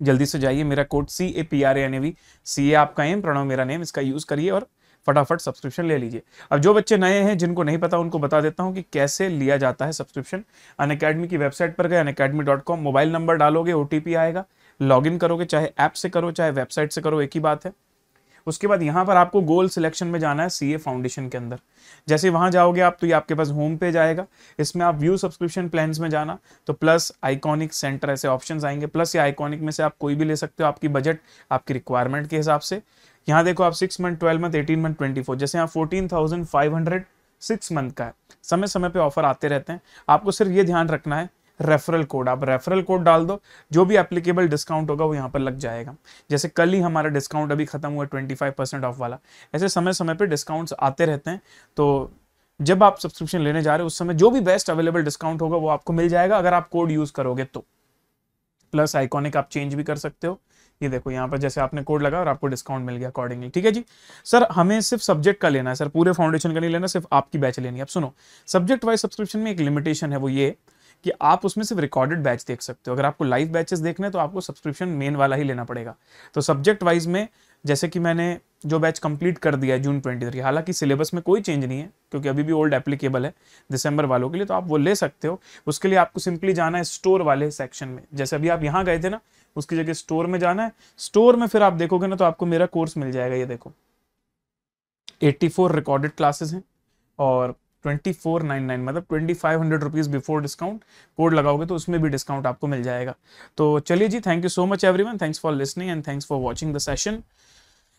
A: जल्दी से जाइए। मेरा कोड CAPRANAV, CA आपका एम, प्रणव मेरा नेम, इसका यूज करिए और फटाफट सब्सक्रिप्शन ले लीजिए। अब जो बच्चे नए हैं जिनको नहीं पता उनको बता देता हूं कि कैसे लिया जाता है सब्सक्रिप्शन। अनअकैडमी की वेबसाइट पर गए, unacademy.com, मोबाइल नंबर डालोगे, OTP आएगा, लॉगिन करोगे, चाहे ऐप से करो चाहे वेबसाइट से करो, एक ही बात है। उसके बाद यहाँ पर आपको गोल सिलेक्शन में जाना है CA फाउंडेशन के अंदर। जैसे वहां जाओगे आप तो ये आपके पास होम पेज आएगा। इसमें आप व्यू सब्सक्रिप्शन प्लान्स में जाना तो प्लस, आइकॉनिक, सेंटर ऐसे ऑप्शंस आएंगे। प्लस या आइकॉनिक में से आप कोई भी ले सकते हो, आपकी बजट, आपकी रिक्वायरमेंट के हिसाब से। यहाँ देखो आप 6 मंथ, 12 मंथ, 18 मंथ, 24, जैसे यहाँ 14,500 6 मंथ का है। समय समय पे ऑफर आते रहते हैं। आपको सिर्फ ये ध्यान रखना है रेफरल कोड, आप रेफरल कोड डाल दो, जो भी एप्लीकेबल डिस्काउंट होगा वो यहाँ पर लग जाएगा। जैसे कल ही हमारा डिस्काउंट अभी खत्म हुआ 25% ऑफ वाला। ऐसे समय समय पे डिस्काउंट्स आते रहते हैं। तो जब आप सब्सक्रिप्शन लेने जा रहे हो उस समय जो भी बेस्ट अवेलेबल डिस्काउंट होगा वो आपको मिल जाएगा अगर आप कोड यूज करोगे तो। प्लस आइकॉनिक आप चेंज भी कर सकते हो। ये देखो यहाँ पर जैसे आपने कोड लगा और आपको डिस्काउंट मिल गया अकॉर्डिंगली। ठीक है जी। सर हमें सिर्फ सब्जेक्ट का लेना है, सर पूरे फाउंडेशन का नहीं लेना, सिर्फ आपकी बैच लेनी है। अब सुनो, सब्जेक्ट वाइज सब्सक्रिप्शन में एक लिमिटेशन है, वो ये कि आप उसमें सिर्फ रिकॉर्डेड बैच देख सकते हो। अगर आपको लाइव बैचेस देखने तो आपको सब्सक्रिप्शन मेन वाला ही लेना पड़ेगा। तो सब्जेक्ट वाइज में जैसे कि मैंने जो बैच कंप्लीट कर दिया है जून 23, हालांकि सिलेबस में कोई चेंज नहीं है क्योंकि अभी भी ओल्ड एप्लीकेबल है दिसंबर वालों के लिए, तो आप वो ले सकते हो। उसके लिए आपको सिंपली जाना है स्टोर वाले सेक्शन में, जैसे अभी आप यहाँ गए थे ना, उसकी जगह स्टोर में जाना है। स्टोर में फिर आप देखोगे ना तो आपको मेरा कोर्स मिल जाएगा। ये देखो 84 रिकॉर्डेड क्लासेस हैं और 2499 मतलब 2500 रुपीज बिफोर डिस्काउंट। कोड लगाओगे तो उसमें भी डिस्काउंट आपको मिल जाएगा। तो चलिए जी, thank you so much everyone, thanks for listening and thanks for watching the session.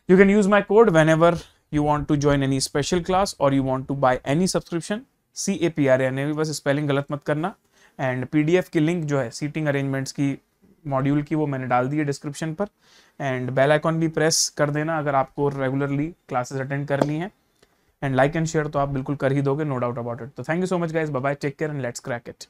A: You can use my code whenever you want to join any special class or you want to buy any subscription। CAPRA, बस spelling गलत मत करना। And PDF की link जो है seating arrangements की module की वो मैंने डाल दी है डिस्क्रिप्शन पर। एंड बेल आइकॉन भी प्रेस कर देना अगर आपको रेगुलरली क्लासेस अटेंड करनी है। एंड लाइक एंड शेयर तो आप बिल्कुल कर ही दोगे, नो डाउट अबाउट इट। तो thank you so much guys, bye bye, take care and let's crack it.